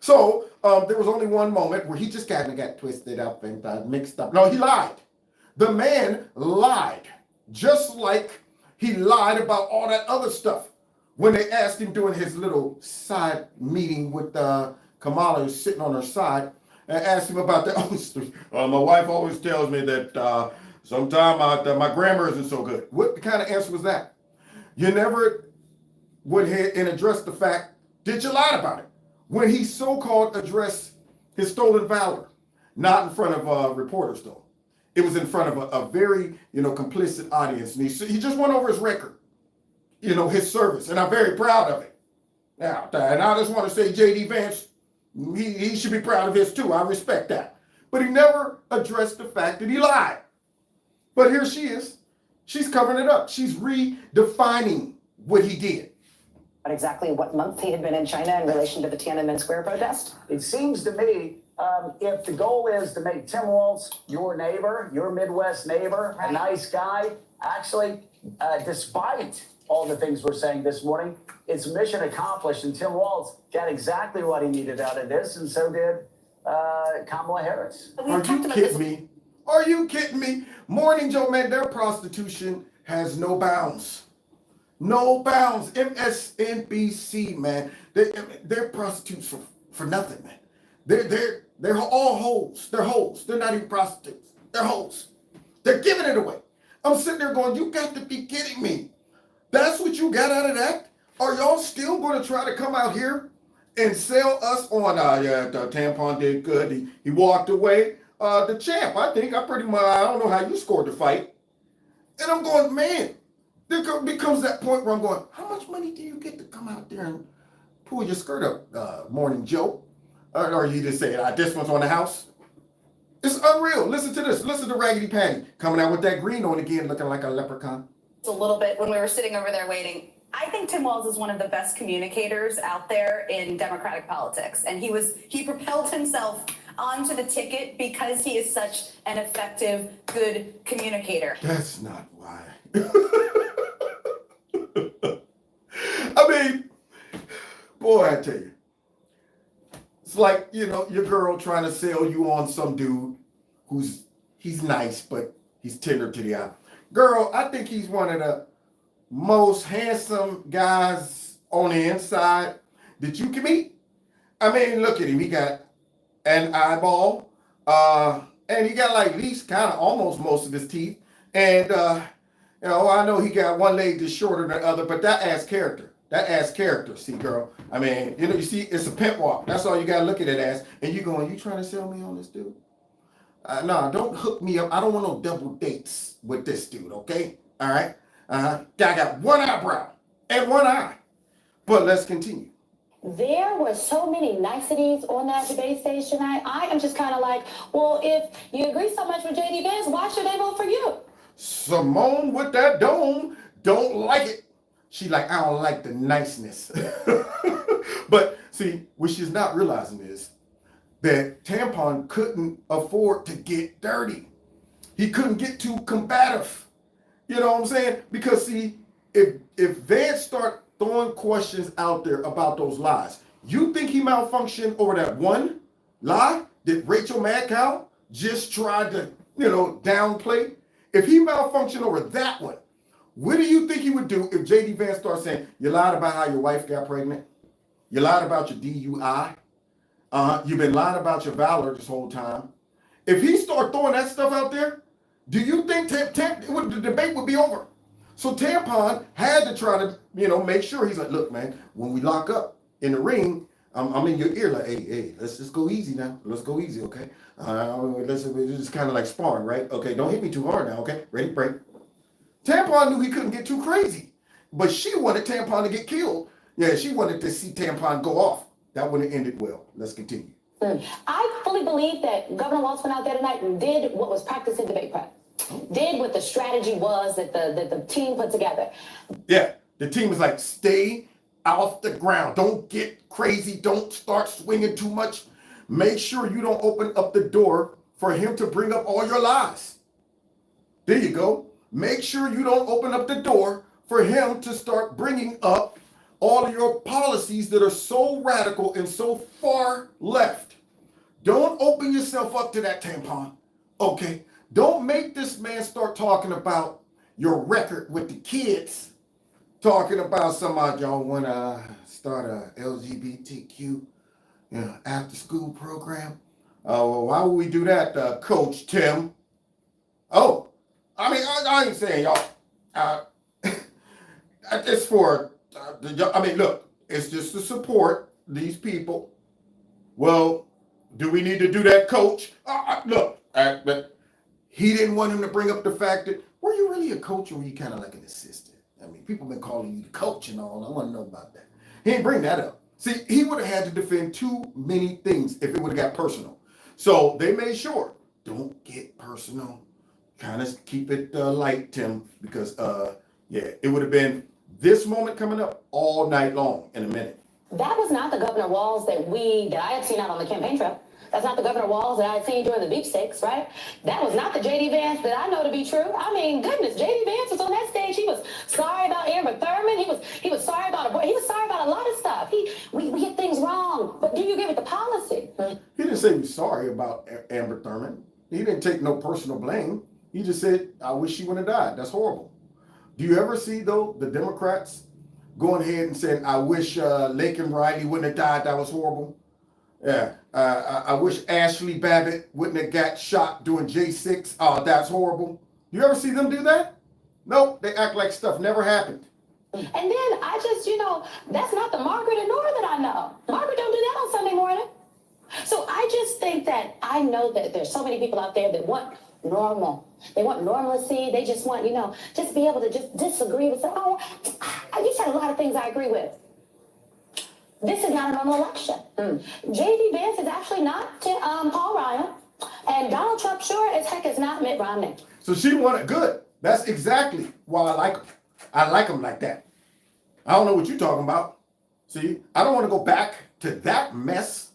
So there was only one moment where he just kind of got twisted up and mixed up. No, he lied. The man lied. Just like he lied about all that other stuff. When they asked him during his little side meeting with Kamala, who's sitting on her side, and asked him about that. My wife always tells me that sometimes my grammar isn't so good. What kind of answer was that? You never went ahead and addressed the fact that you lied about it. When he so-called addressed his stolen valor, not in front of reporters though. It was in front of a very, complicit audience. And he just went over his record, his service. And I'm very proud of it. Now, and I just want to say JD Vance, he should be proud of his too. I respect that. But he never addressed the fact that he lied. But here she is. She's covering it up. She's redefining what he did. Exactly what month he had been in China in relation to the Tiananmen Square protest? It seems to me, if the goal is to make Tim Walz your neighbor, your Midwest neighbor, a nice guy, actually, despite all the things we're saying this morning, it's mission accomplished, and Tim Walz got exactly what he needed out of this, and so did Kamala Harris. Are you kidding me? Are you kidding me? Morning Joe, man, their prostitution has no bounds. No bounds. MSNBC, man. They're prostitutes for nothing, man. They're all hoes. They're hoes. They're not even prostitutes. They're hoes. They're giving it away. I'm sitting there going, you got to be kidding me. That's what you got out of that? Are y'all still going to try to come out here and sell us on, the Tampon did good. He walked away. The champ, I don't know how you scored the fight. And I'm going, man, there becomes that point where I'm going, how much money do you get to come out there and pull your skirt up, Morning Joe? Or you just say, this one's on the house? It's unreal. Listen to this. Listen to Raggedy Patty coming out with that green on again, looking like a leprechaun. A little bit when we were sitting over there waiting. I think Tim Walz is one of the best communicators out there in Democratic politics. And he propelled himself onto the ticket because he is such an effective, good communicator. That's not why. I mean, boy, I tell you. It's like, you know, your girl trying to sell you on some dude he's nice, but he's tender to the eye. Girl, I think he's one of the most handsome guys on the inside that you can meet. I mean, look at him. He got an eyeball, and he got like at least kind of almost most of his teeth. And, you know, I know he got one leg that's shorter than the other, but that adds character. That adds character, see, girl. I mean, you know, you see, it's a pimp walk. That's all you got to look at it as. And you going, you trying to sell me on this dude? No, don't hook me up. I don't want no double dates with this dude, okay? All right? I got one eyebrow and one eye. But let's continue. There were so many niceties on that debate stage tonight. I am just kind of like, well, if you agree so much with JD Vance, why should they vote for you? Simone with that dome don't like it. She like, I don't like the niceness. But see, what she's not realizing is that Tampon couldn't afford to get dirty. He couldn't get too combative. You know what I'm saying? Because see, if Vance start throwing questions out there about those lies, you think he malfunctioned over that one lie that Rachel Madcow just tried to, you know, downplay? If he malfunctioned over that one, what do you think he would do if JD Vance starts saying, you lied about how your wife got pregnant? You lied about your DUI? You've been lying about your valor this whole time. If he start throwing that stuff out there, do you think the debate would be over? So Tampon had to try to, you know, make sure. He's like, look, man, when we lock up in the ring, I'm in your ear like, hey, let's just go easy now. Let's go easy, okay? Let's just kind of like sparring, right? Okay, don't hit me too hard now, okay? Ready, break. Tampon knew he couldn't get too crazy, but she wanted Tampon to get killed. Yeah, she wanted to see Tampon go off. That wouldn't have ended well. Let's continue. I fully believe that Governor Walz went out there tonight and did what was practiced in debate prep. Did what the strategy was that the team put together. Yeah, the team was like, stay off the ground. Don't get crazy. Don't start swinging too much. Make sure you don't open up the door for him to bring up all your lies. There you go. Make sure you don't open up the door for him to start bringing up all of your policies that are so radical and so far left. Don't open yourself up to that, Tampon. Okay? Don't make this man start talking about your record with the kids. Talking about somebody y'all want to start a LGBTQ after school program. Well, why would we do that, Coach Tim? Oh, I mean, I ain't saying y'all. It's for, I mean, look, it's just to support these people. Well, do we need to do that, Coach? Look, but he didn't want him to bring up the fact that, were you really a coach or were you kind of like an assistant? I mean, people been calling you the coach and all. I want to know about that. He didn't bring that up. See, he would have had to defend too many things if it would have got personal. So they made sure, don't get personal. Kind of keep it light, Tim, because, yeah, it would have been this moment coming up all night long in a minute. That was not the Governor Walz that I had seen out on the campaign trail. That's not the Governor Walz that I had seen during the beefsteaks, right? That was not the JD Vance that I know to be true. I mean, goodness, JD Vance was on that stage. He was sorry about Amber Thurman. He was sorry about he was sorry about a lot of stuff. We get things wrong. But do you agree with the policy? He didn't say he was sorry about Amber Thurman. He didn't take no personal blame. He just said, I wish she wouldn't have died. That's horrible. Do you ever see, though, the Democrats going ahead and saying, I wish Laken Riley wouldn't have died. That was horrible. Yeah. I wish Ashley Babbitt wouldn't have got shot doing J6. Oh, that's horrible. You ever see them do that? Nope. They act like stuff never happened. And then I just, that's not the Margaret and Nora that I know. Margaret don't do that on Sunday morning. So I just think that I know that there's so many people out there that want normal. They want normalcy. They just want, just be able to just disagree with, I just had a lot of things I agree with. This is not a normal election. JD Vance is actually not Paul Ryan. And Donald Trump sure as heck is not Mitt Romney. So she wanted good. That's exactly why I like him. I like him like that. I don't know what you're talking about. See, I don't want to go back to that mess,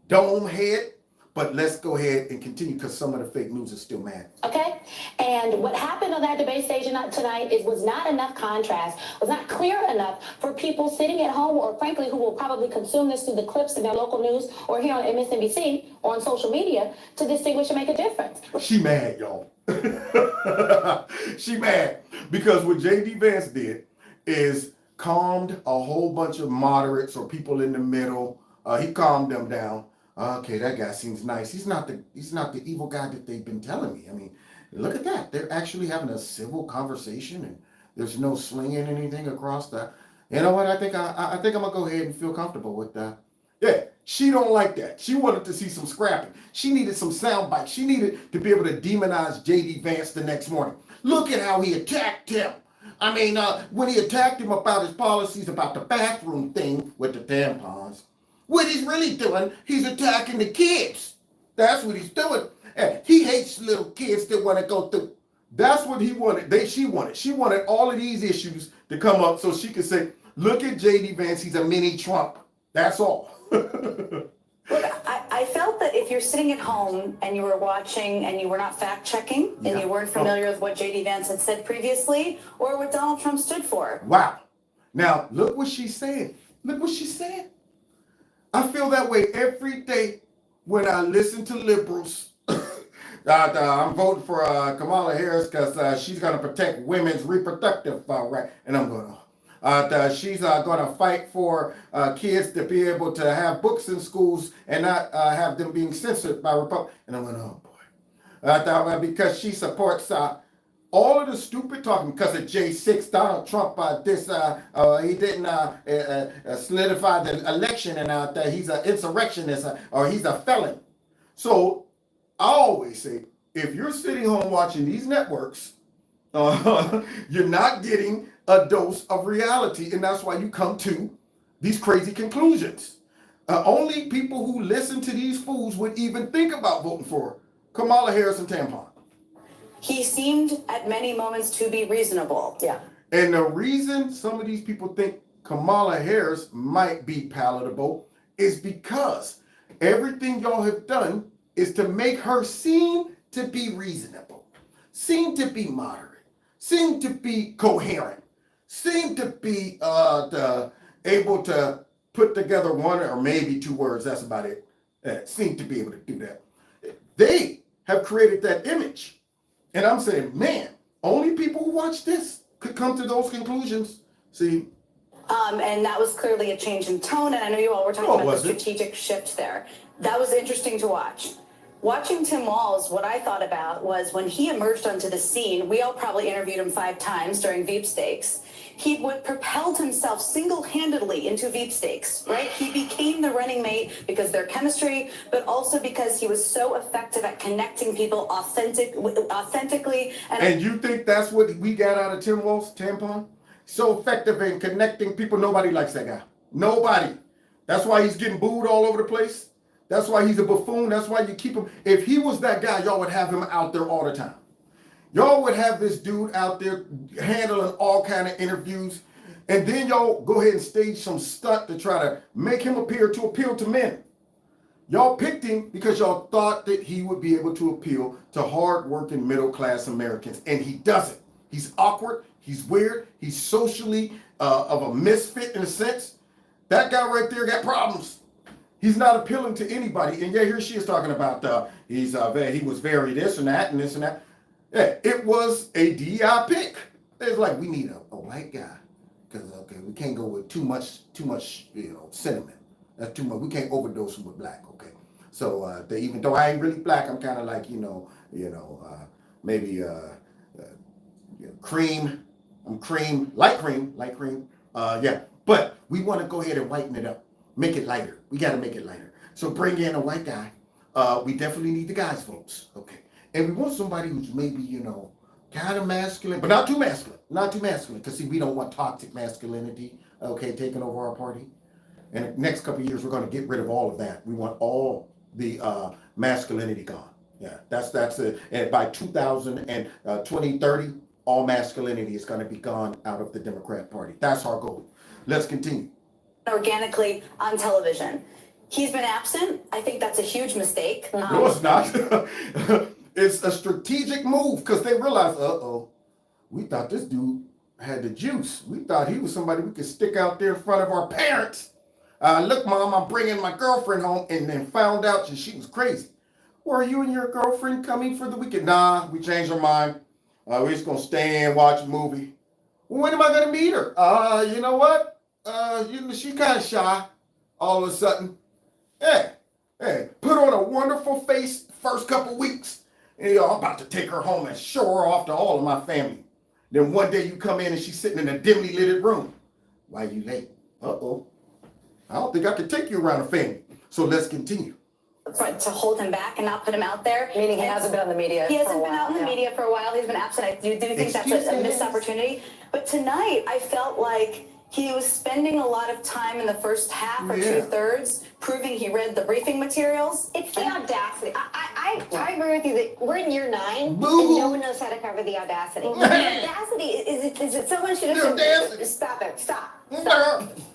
dome head, but let's go ahead and continue because some of the fake news is still mad. Okay? And what happened on that debate stage tonight was not enough contrast, was not clear enough for people sitting at home or frankly who will probably consume this through the clips in their local news or here on MSNBC or on social media to distinguish and make a difference. She mad, y'all. She mad because what J.D. Vance did is calmed a whole bunch of moderates or people in the middle. He calmed them down. Okay, that guy seems nice. He's not the evil guy that they've been telling me. I mean, look at that. They're actually having a civil conversation and there's no slinging anything across the. You know what? I think I'm gonna go ahead and feel comfortable with that. Yeah, she don't like that. She wanted to see some scrapping. She needed some sound bites. She needed to be able to demonize J.D. Vance the next morning. Look at how he attacked him. I mean, when he attacked him about his policies about the bathroom thing with the tampons, what he's really doing, he's attacking the kids. That's what he's doing. And he hates little kids that want to go through. That's what he wanted. She wanted. She wanted all of these issues to come up so she could say, look at J.D. Vance, he's a mini Trump. That's all. I felt that if you're sitting at home and you were watching and you were not fact checking and you weren't familiar with what J.D. Vance had said previously or what Donald Trump stood for. Wow. Now, look what she said. Look what she said. I feel that way every day when I listen to liberals. I'm voting for Kamala Harris because she's going to protect women's reproductive rights. And I'm going to. She's going to fight for kids to be able to have books in schools and not have them being censored by Republicans. And I went, oh boy. Because she supports all of the stupid talking because of J6, Donald Trump, he didn't solidify the election and that he's an insurrectionist or he's a felon. So I always say, if you're sitting home watching these networks, you're not getting a dose of reality, and that's why you come to these crazy conclusions. Only people who listen to these fools would even think about voting for Kamala Harris and tampon. He seemed at many moments to be reasonable. Yeah. And the reason some of these people think Kamala Harris might be palatable is because everything y'all have done is to make her seem to be reasonable, seem to be moderate, seem to be coherent, seem to be able to put together one or maybe two words. That's about it. Seem to be able to do that. They have created that image. And I'm saying, man, only people who watch this could come to those conclusions. See? And that was clearly a change in tone. And I know you all were talking about the strategic shift there. That was interesting to watch. Watching Tim Walz, what I thought about was when he emerged onto the scene, we all probably interviewed him 5 times during Veep Stakes. He propelled himself single-handedly into Veep Stakes, right? He became the running mate because of their chemistry, but also because he was so effective at connecting people authentically. And you think that's what we got out of Tim Walz, tampon? So effective in connecting people. Nobody likes that guy. Nobody. That's why he's getting booed all over the place. That's why he's a buffoon. That's why you keep him. If he was that guy, y'all would have him out there all the time. Y'all would have this dude out there handling all kind of interviews. And then y'all go ahead and stage some stunt to try to make him appeal to men. Y'all picked him because y'all thought that he would be able to appeal to hardworking middle-class Americans. And he doesn't. He's awkward. He's weird. He's socially of a misfit in a sense. That guy right there got problems. He's not appealing to anybody. And yeah, here she is talking about he was very this and that and this and that. Yeah, it was a DI pick. It's like we need a white guy because we can't go with too much cinnamon. That's too much. We can't overdose with black. Okay, so even though I ain't really black, I'm kind of like maybe cream. I'm cream, light cream. Yeah, but we want to go ahead and whiten it up. Make it lighter. We got to make it lighter. So bring in a white guy. We definitely need the guys' votes. Okay. And we want somebody who's maybe, kind of masculine, but not too masculine. Not too masculine. Because, see, we don't want toxic masculinity, taking over our party. And the next couple of years, we're going to get rid of all of that. We want all the masculinity gone. Yeah, that's it. And by 2030, all masculinity is going to be gone out of the Democrat Party. That's our goal. Let's continue. Organically on television. He's been absent. I think that's a huge mistake. No, it's not. It's a strategic move because they realize, we thought this dude had the juice. We thought he was somebody we could stick out there in front of our parents. Look, Mom, I'm bringing my girlfriend home, and then found out that she was crazy. Well, are you and your girlfriend coming for the weekend? Nah, we changed our mind. We're just going to stay and watch a movie. Well, when am I going to meet her? You know what? She's kind of shy all of a sudden. Hey, put on a wonderful face first couple weeks. And, I'm about to take her home and show her off to all of my family. Then one day you come in and she's sitting in a dimly lit room. Why you late? I don't think I can take you around the family. So let's continue. To hold him back and not put him out there. Meaning he hasn't been in the media. He hasn't been out in the media for a while. He's been absent. I do think that's a missed opportunity. But tonight, I felt like he was spending a lot of time in the first half or 2/3 proving he read the briefing materials. It's the audacity. I agree with you that we're in year 9 and no one knows how to cover the audacity. The audacity, is it someone should have said, stop it, stop.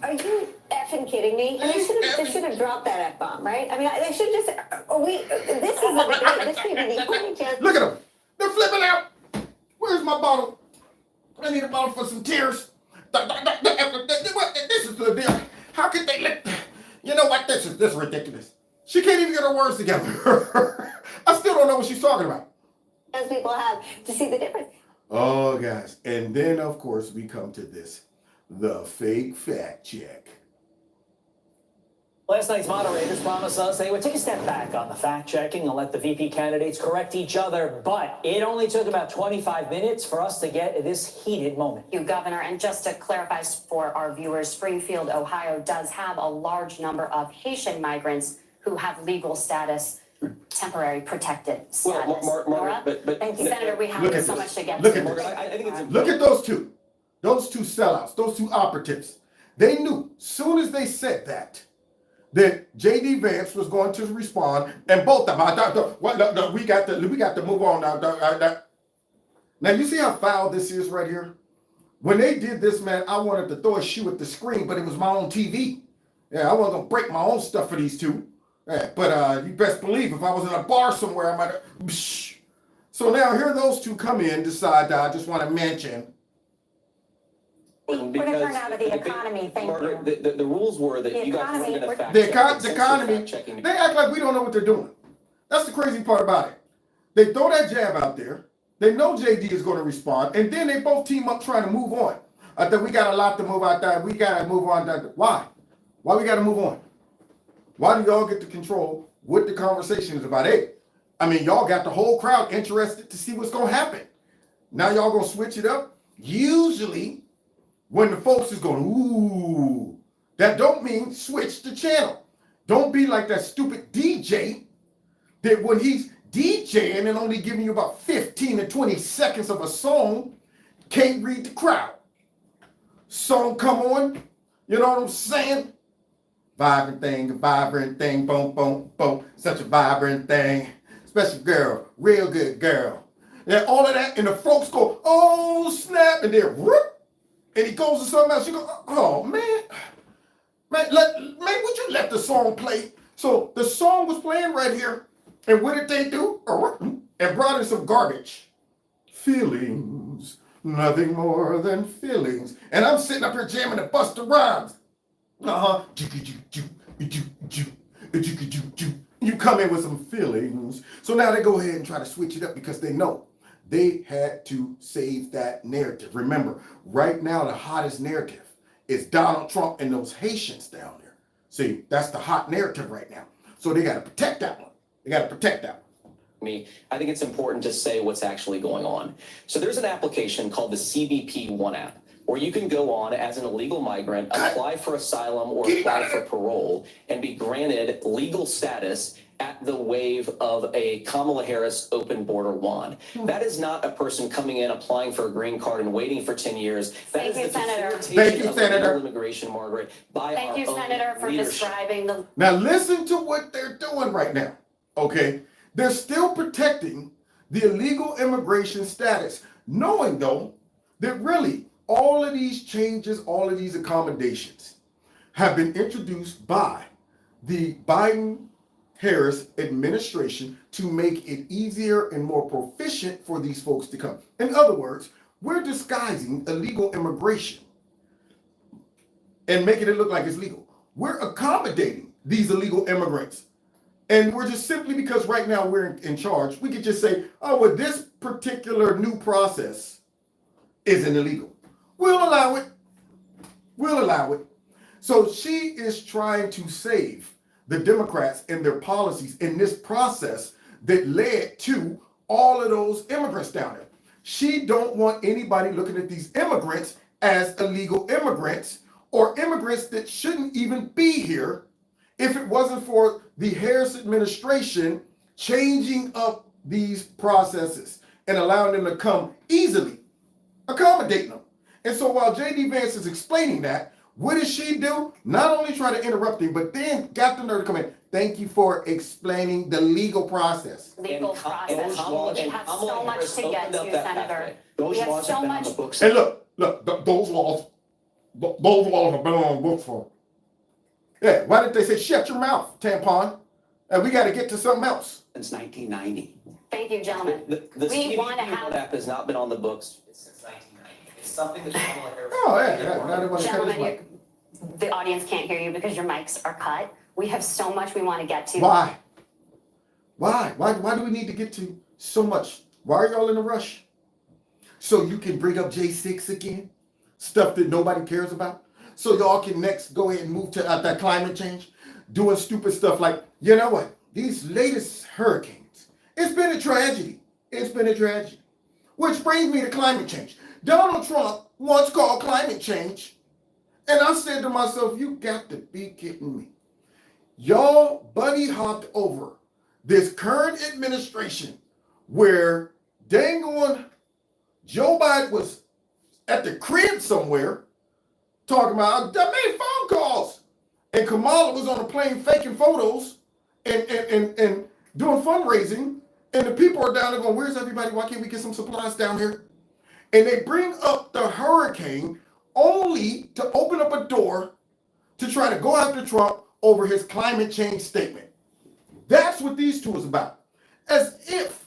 Are you effing kidding me? I mean, they should have dropped that F-bomb, right? I mean, they should just, this is a debate, this should be the only chance. Look at them. They're flipping out. Where's my bottle? I need a bottle for some tears. This is the deal. How could they let, you know what, this is ridiculous. She can't even get her words together. I still don't know what she's talking about. As people have to see the difference. Oh, guys. And then, of course, we come to this, the fake fact check. Last night's moderators promised us they would take a step back on the fact-checking and let the VP candidates correct each other, but it only took about 25 minutes for us to get this heated moment. You, Governor, and just to clarify for our viewers, Springfield, Ohio does have a large number of Haitian migrants who have legal status, temporary protected status. Well, Margaret, but thank you, Senator. We have so much to get Look to. at Margaret, I think it's Look at those two sellouts, those two operatives. They knew soon as they said that J.D. Vance was going to respond, and both of them. We got to move on now. Now you see how foul this is right here. When they did this, man, I wanted to throw a shoe at the screen, but it was my own TV. Yeah, I wasn't gonna break my own stuff for these two. Yeah, but you best believe if I was in a bar somewhere, I might have. So now here those two come in, decide that I just want to mention. We're going to turn out of the economy, thank Margaret, you. the rules were that you guys weren't going to fact The check. economy, they act like we don't know what they're doing. That's the crazy part about it. They throw that jab out there. They know JD is going to respond, and then they both team up trying to move on. I think we got a lot to move out there. We got to move on. Why? Why we got to move on? Why do y'all get to control what the conversation is about? Hey, I mean, y'all got the whole crowd interested to see what's going to happen. Now y'all going to switch it up? Usually, when the folks is going, ooh, that don't mean switch the channel. Don't be like that stupid DJ that when he's DJing and only giving you about 15 to 20 seconds of a song, can't read the crowd. Song come on, you know what I'm saying? Vibrant thing, boom, boom, boom. Such a vibrant thing. Special girl, real good girl. And all of that, and the folks go, oh, snap, and then whoop. And he goes to something else. You go, oh, man, would you let the song play? So the song was playing right here. And what did they do? And brought in some garbage. Feelings, nothing more than feelings. And I'm sitting up here jamming to Busta Rhymes. You come in with some feelings. So now they go ahead and try to switch it up because they know they had to save that narrative. Remember, right now the hottest narrative is Donald Trump and those Haitians down there. See, that's the hot narrative right now. So they got to protect that one. They got to protect that one. I think it's important to say what's actually going on. So there's an application called the CBP One app, where you can go on as an illegal migrant, apply for asylum or apply for parole, and be granted legal status at the wave of a Kamala Harris open border wand. That is not a person coming in, applying for a green card and waiting for 10 years. That is the facilitation of illegal immigration, Margaret, by our own Senator, for leadership. describing the. Now listen to what they're doing right now. Okay, they're still protecting the illegal immigration status, knowing though that really all of these changes, all of these accommodations have been introduced by the Biden-Harris administration to make it easier and more proficient for these folks to come. In other words, we're disguising illegal immigration and making it look like it's legal. We're accommodating these illegal immigrants. And we're just simply because right now we're in charge, we could just say, oh, well, this particular new process isn't illegal. We'll allow it. We'll allow it. So she is trying to save the Democrats and their policies in this process that led to all of those immigrants down there. She don't want anybody looking at these immigrants as illegal immigrants or immigrants that shouldn't even be here if it wasn't for the Harris administration changing up these processes and allowing them to come easily, accommodating them. And so while J.D. Vance is explaining that, what does she do? Not only try to interrupt him, but then got the nerve to come in. Thank you for explaining the legal process. Legal process. We have so much to get to, Senator. Those We have laws so have been on much. the books. And look, those laws have been on the books for. Yeah, why didn't they say shut your mouth, tampon? And we got to get to something else. Since 1990. Thank you, gentlemen. The We want to CBP have. app has not been on the books since 1990. It's something that Kamala Harris. Oh, yeah, now they want to cut his Gentlemen, mic. the audience can't hear you because your mics are cut. We have so much we want to get to. Why? Why do we need to get to so much? Why are y'all in a rush? So you can bring up J6 again? Stuff that nobody cares about? So y'all can next go ahead and move to that climate change? Doing stupid stuff like, you know what? These latest hurricanes, it's been a tragedy. It's been a tragedy. Which brings me to climate change. Donald Trump once called climate change, and I said to myself, you got to be kidding me. Y'all buddy hopped over this current administration where dang on Joe Biden was at the crib somewhere talking about, I made phone calls. And Kamala was on a plane faking photos and doing fundraising. And the people are down there going, where's everybody? Why can't we get some supplies down here? And they bring up the hurricane only to open up a door to try to go after Trump over his climate change statement. That's what these two is about. As if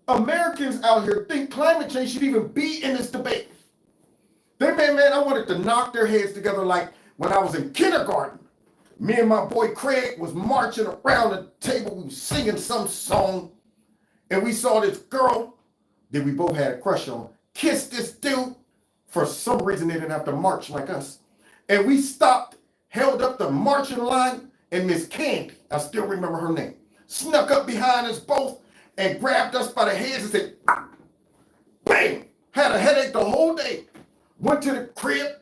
Americans out here think climate change should even be in this debate. Man, I wanted to knock their heads together like when I was in kindergarten. Me and my boy Craig was marching around the table. We were singing some song. And we saw this girl that we both had a crush on kiss this dude. For some reason, they didn't have to march like us. And we stopped, held up the marching line, and Miss Candy, I still remember her name, snuck up behind us both and grabbed us by the heads and said, ah, bang, had a headache the whole day. Went to the crib,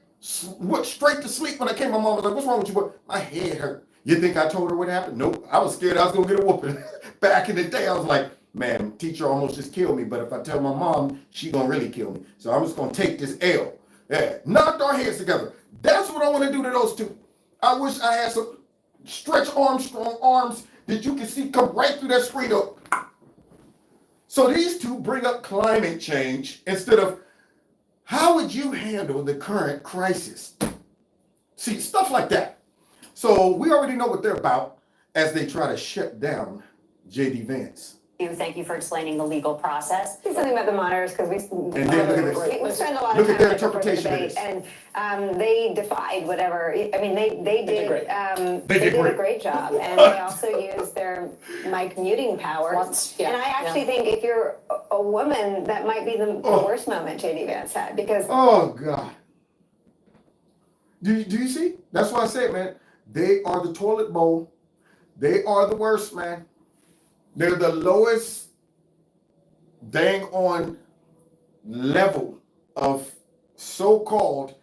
went straight to sleep. When I came, my mom was like, what's wrong with you, boy? My head hurt. You think I told her what happened? Nope. I was scared I was going to get a whooping. Back in the day, I was like, man, teacher almost just killed me. But if I tell my mom, she going to really kill me. So I'm just going to take this L. Yeah. Knocked our heads together. That's what I want to do to those two. I wish I had some stretch arms, strong arms that you can see come right through that screen. So these two bring up climate change instead of how would you handle the current crisis? See, stuff like that. So we already know what they're about as they try to shut down J.D. Vance. Thank you for explaining the legal process. Say something about the monitors because we And then look at this. we spend a lot Look of at time their on it before the interpretation of debate, this. and they defied whatever. I mean, they did great. they did great. a great job, and they also used their mic muting power. And I actually think if you're a woman, that might be the worst moment J.D. Vance had because Oh God. Do you see? That's why I said, man, they are the toilet bowl. They are the worst, man. They're the lowest dang on level of so-called,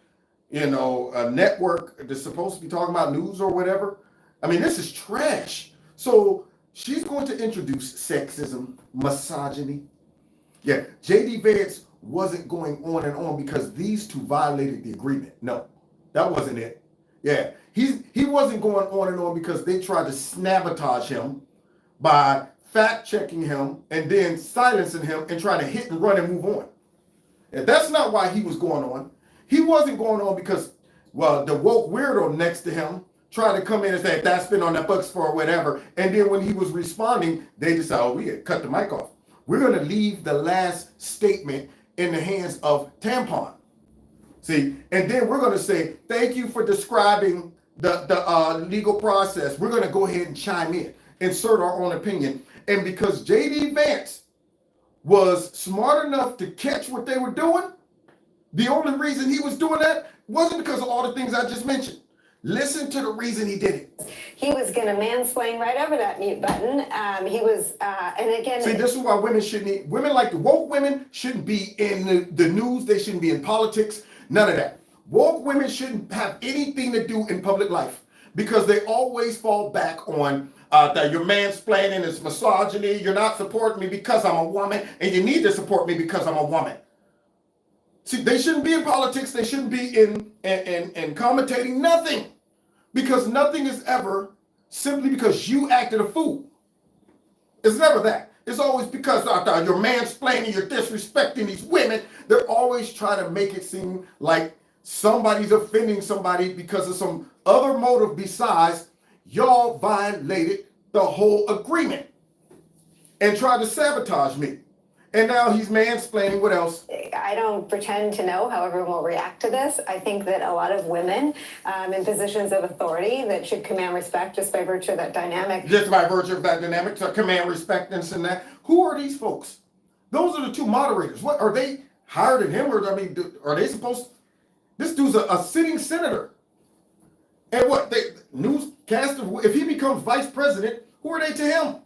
a network that's supposed to be talking about news or whatever. I mean, this is trash. So she's going to introduce sexism, misogyny. Yeah, J.D. Vance wasn't going on and on because these two violated the agreement. No, that wasn't it. Yeah, he wasn't going on and on because they tried to sabotage him by fact-checking him and then silencing him and trying to hit and run and move on. And that's not why he was going on. He wasn't going on because, well, the woke weirdo next to him tried to come in and say, that's been on the books for whatever. And then when he was responding, they decided, oh, we had cut the mic off. We're going to leave the last statement in the hands of Tampon. See, and then we're going to say, thank you for describing the legal process. We're going to go ahead and chime in, insert our own opinion. And because J.D. Vance was smart enough to catch what they were doing, the only reason he was doing that wasn't because of all the things I just mentioned. Listen to the reason he did it. He was going to mansplain right over that mute button. He was, and again. See, this is why women shouldn't, women like the woke women shouldn't be in the news. They shouldn't be in politics. None of that. Woke women shouldn't have anything to do in public life because they always fall back on that you're mansplaining, it's misogyny, you're not supporting me because I'm a woman, and you need to support me because I'm a woman. See, they shouldn't be in politics, they shouldn't be in commentating nothing, because nothing is ever simply because you acted a fool. It's never that. It's always because you're mansplaining, you're disrespecting these women. They're always trying to make it seem like somebody's offending somebody because of some other motive besides y'all violated the whole agreement and tried to sabotage me. And now he's mansplaining. What else? I don't pretend to know how everyone will react to this. I think that a lot of women in positions of authority that should command respect just by virtue of that dynamic. Just by virtue of that dynamic, to command respect and that. Who are these folks? Those are the two moderators. What are they hired in him? Or I mean, are they supposed? This dude's a sitting senator. And what they newscaster? If he becomes vice president, who are they to him?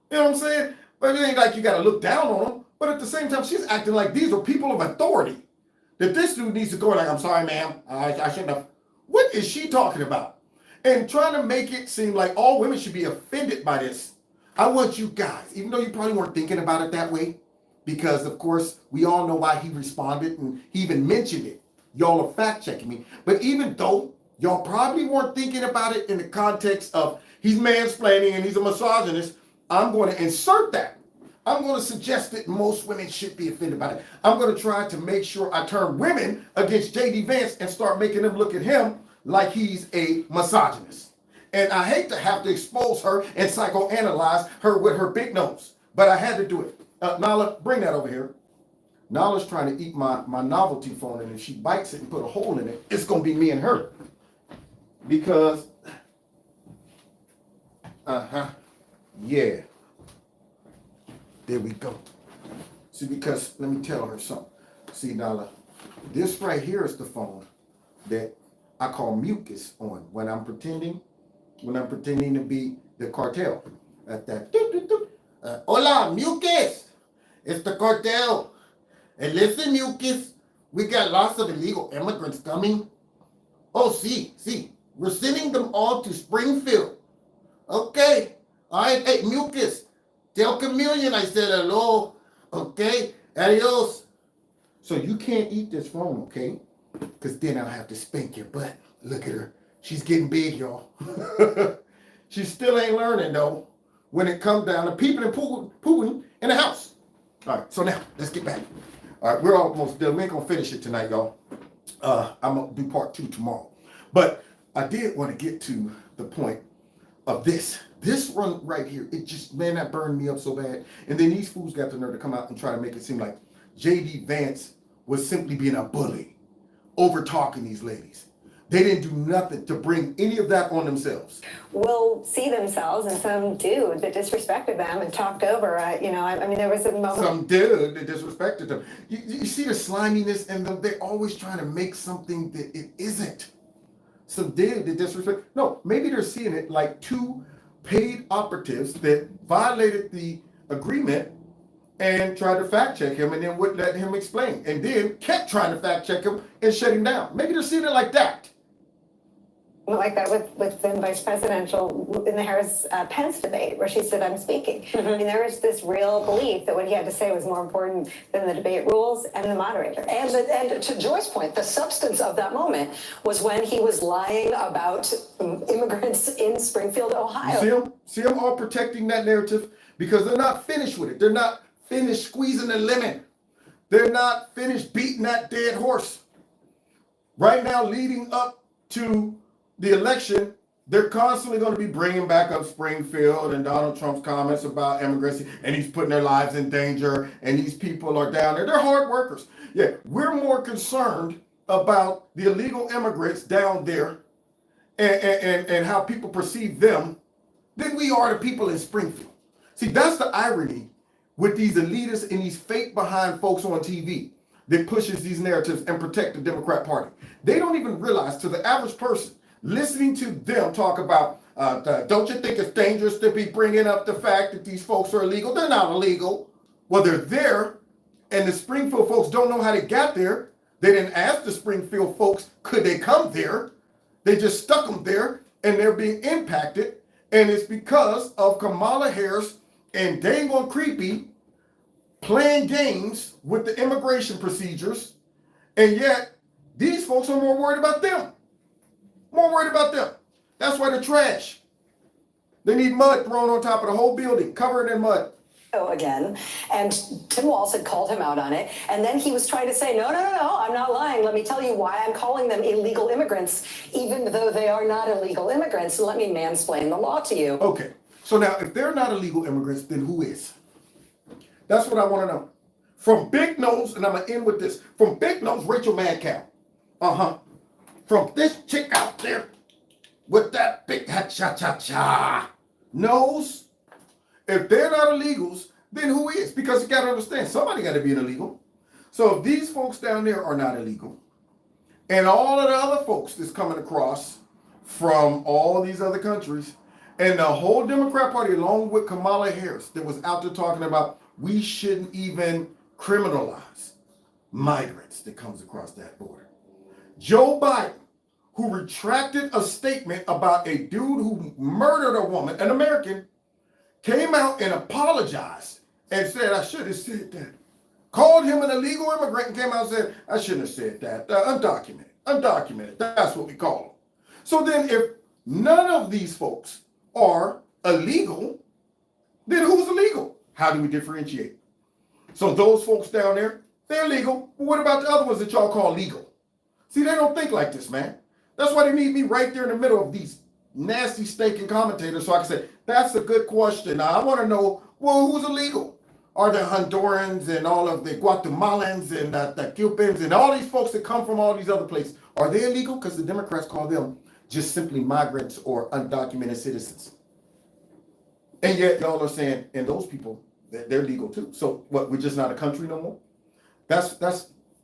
You know what I'm saying? But it ain't like you got to look down on them. But at the same time, she's acting like these are people of authority. That this dude needs to go like, I'm sorry, ma'am. I shouldn't have. What is she talking about? And trying to make it seem like all women should be offended by this. I want you guys, even though you probably weren't thinking about it that way, because of course, we all know why he responded and he even mentioned it. Y'all are fact checking me. But even though y'all probably weren't thinking about it in the context of he's mansplaining and he's a misogynist, I'm going to insert that. I'm going to suggest that most women should be offended by it. I'm going to try to make sure I turn women against J.D. Vance and start making them look at him like he's a misogynist. And I hate to have to expose her and psychoanalyze her with her big nose, but I had to do it. Nala, bring that over here. Nala's trying to eat my novelty phone, and if she bites it and put a hole in it, it's going to be me and her. Because, yeah. There we go. See, because let me tell her something. See, Nala, this right here is the phone that I call mucus on when I'm pretending to be the cartel. Hola, mucus. It's the cartel. And listen, mucus, we got lots of illegal immigrants coming. Oh, see, we're sending them all to Springfield. Okay. All right, hey, mucus. Tell Chameleon I said hello. Okay? Adios. So you can't eat this phone, okay? Because then I'll have to spank your butt. Look at her. She's getting big, y'all. She still ain't learning, though, when it comes down to peeping and pooing in the house. All right, so now, let's get back. All right, we're almost done. We ain't going to finish it tonight, y'all. I'm going to do part 2 tomorrow. But I did want to get to the point of this. This run right here, it just, man, that burned me up so bad. And then these fools got the nerve to come out and try to make it seem like J.D. Vance was simply being a bully, over talking these ladies. They didn't do nothing to bring any of that on themselves. Will see themselves and some dude that disrespected them and talked over, I mean, there was a moment. Some dude that disrespected them. You see the sliminess, and they're always trying to make something that it isn't. Some dude that disrespect. No, maybe they're seeing it like two paid operatives that violated the agreement and tried to fact check him and then wouldn't let him explain, and then kept trying to fact check him and shut him down. Maybe they're seeing it like that. Like that with the vice presidential in the Harris-Pence debate where she said, I'm speaking. I mean, there was this real belief that what he had to say was more important than the debate rules and the moderator. And to Joy's point, the substance of that moment was when he was lying about immigrants in Springfield, Ohio. You see him all protecting that narrative because they're not finished with it. They're not finished squeezing the lemon. They're not finished beating that dead horse. Right now, leading up to the election, they're constantly going to be bringing back up Springfield and Donald Trump's comments about immigrants, and he's putting their lives in danger, and these people are down there. They're hard workers. Yeah, we're more concerned about the illegal immigrants down there and how people perceive them than we are the people in Springfield. See, that's the irony with these elitists and these fake behind folks on TV that pushes these narratives and protect the Democrat Party. They don't even realize, to the average person, listening to them talk about, don't you think it's dangerous to be bringing up the fact that these folks are illegal? They're not illegal. Well, they're there, and the Springfield folks don't know how they got there. They didn't ask the Springfield folks, could they come there? They just stuck them there, and they're being impacted, and it's because of Kamala Harris and dang on creepy playing games with the immigration procedures, and yet these folks are more worried about them. More worried about them. That's why they're trash. They need mud thrown on top of the whole building, covered in mud. Again, and Tim Walz had called him out on it, and then he was trying to say, no, I'm not lying. Let me tell you why I'm calling them illegal immigrants, even though they are not illegal immigrants. Let me mansplain the law to you. Okay, so now if they're not illegal immigrants, then who is? That's what I want to know. From Big Nose, and I'm going to end with this, from Big Nose, Rachel Madcow. From this chick out there with that big cha-cha-cha nose, if they're not illegals, then who is? Because you got to understand, somebody got to be an illegal. So if these folks down there are not illegal, and all of the other folks that's coming across from all these other countries, and the whole Democrat Party, along with Kamala Harris, that was out there talking about we shouldn't even criminalize migrants that comes across that border. Joe Biden, who retracted a statement about a dude who murdered a woman, an American, came out and apologized and said, I should have said that. Called him an illegal immigrant and came out and said, I shouldn't have said that. Undocumented. That's what we call them. So then if none of these folks are illegal, then who's illegal? How do we differentiate? So those folks down there, they're legal. But what about the other ones that y'all call legal? See, they don't think like this, man. That's why they need me right there in the middle of these nasty stinking commentators so I can say, that's a good question. Now, I want to know, well, who's illegal? Are the Hondurans and all of the Guatemalans and the Cubans and all these folks that come from all these other places, are they illegal? Because the Democrats call them just simply migrants or undocumented citizens. And yet y'all are saying, and those people, they're legal too. So what, we're just not a country no more? That's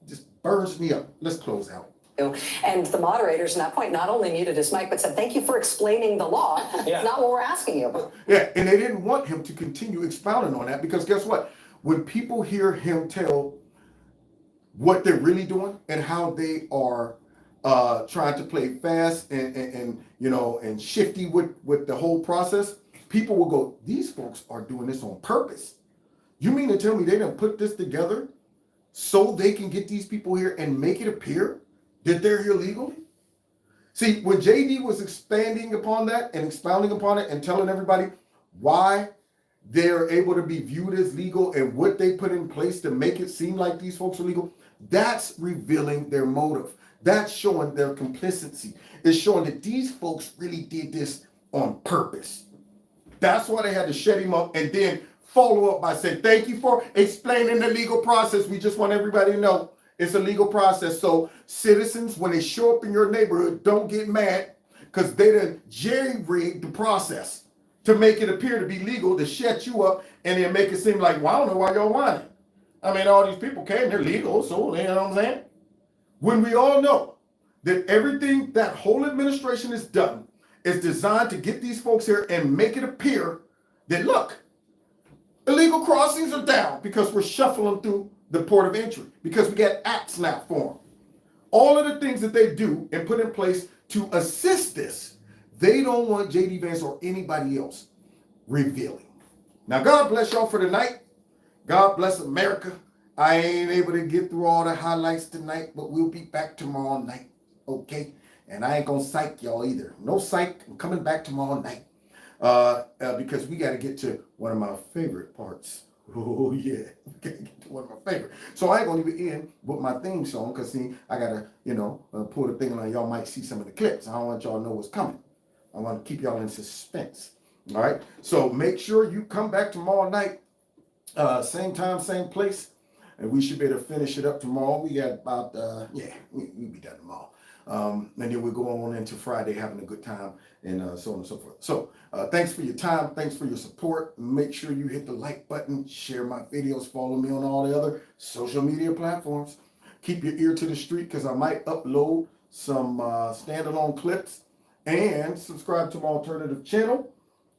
just burns me up. Let's close out. And the moderators at that point not only muted his mic, but said, thank you for explaining the law. Yeah. It's not what we're asking you. Yeah, and they didn't want him to continue expounding on that because guess what? When people hear him tell what they're really doing and how they are trying to play fast and shifty with the whole process, people will go, these folks are doing this on purpose. You mean to tell me they didn't put this together so they can get these people here and make it appear that they're here legally? See, when JD was expanding upon that and expounding upon it and telling everybody why they're able to be viewed as legal and what they put in place to make it seem like these folks are legal, that's revealing their motive. That's showing their complicity. It's showing that these folks really did this on purpose. That's why they had to shut him up and then follow up by saying, thank you for explaining the legal process. We just want everybody to know it's a legal process. So citizens, when they show up in your neighborhood, don't get mad because they done jerry-rigged the process to make it appear to be legal, to shut you up and then make it seem like, well, I don't know why y'all whining. I mean, all these people came, they're legal, so you know what I'm saying? When we all know that everything that whole administration has done is designed to get these folks here and make it appear that, look, illegal crossings are down because we're shuffling through the port of entry, because we got apps now for them. All of the things that they do and put in place to assist this, they don't want JD Vance or anybody else revealing. Now, God bless y'all for tonight. God bless America. I ain't able to get through all the highlights tonight, but we'll be back tomorrow night, okay? And I ain't gonna psych y'all either. No psych, I'm coming back tomorrow night. because we got to get to one of my favorite parts. Oh yeah, we got to get to one of my favorite. So I ain't gonna leave it in with my theme song, because see, I gotta, pull the thing on. Y'all might see some of the clips. I don't want y'all to know what's coming. I want to keep y'all in suspense. All right. So make sure you come back tomorrow night, same time, same place, and we should be able to finish it up tomorrow. We got about we'll be done tomorrow. And then we'll go on into Friday having a good time, and so on and so forth. So thanks for your time. Thanks for your support. Make sure you hit the like button, share my videos, follow me on all the other social media platforms. Keep your ear to the street, because I might upload some standalone clips, and subscribe to my alternative channel.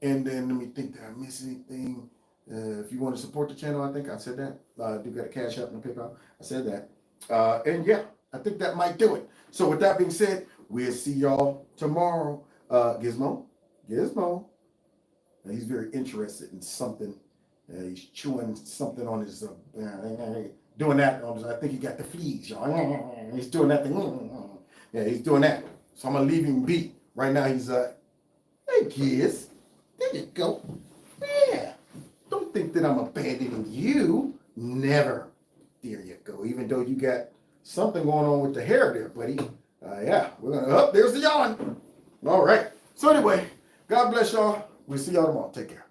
And then let me think, did I miss anything? If you want to support the channel, I think I said that. I do got a Cash App and a PayPal. I said that. And yeah, I think that might do it. So with that being said, we'll see y'all tomorrow. Gizmo. Now, he's very interested in something. He's chewing something on his, doing that. I think he got the fleas, y'all. He's doing that thing. Yeah, he's doing that. So I'm going to leave him be. Right now he's, hey kids, there you go. Yeah. Don't think that I'm abandoning you. Never. There you go. Even though you got something going on with the hair there, buddy. Yeah, we're gonna there's the yawn. All right. So anyway, God bless y'all. We'll see y'all tomorrow. Take care.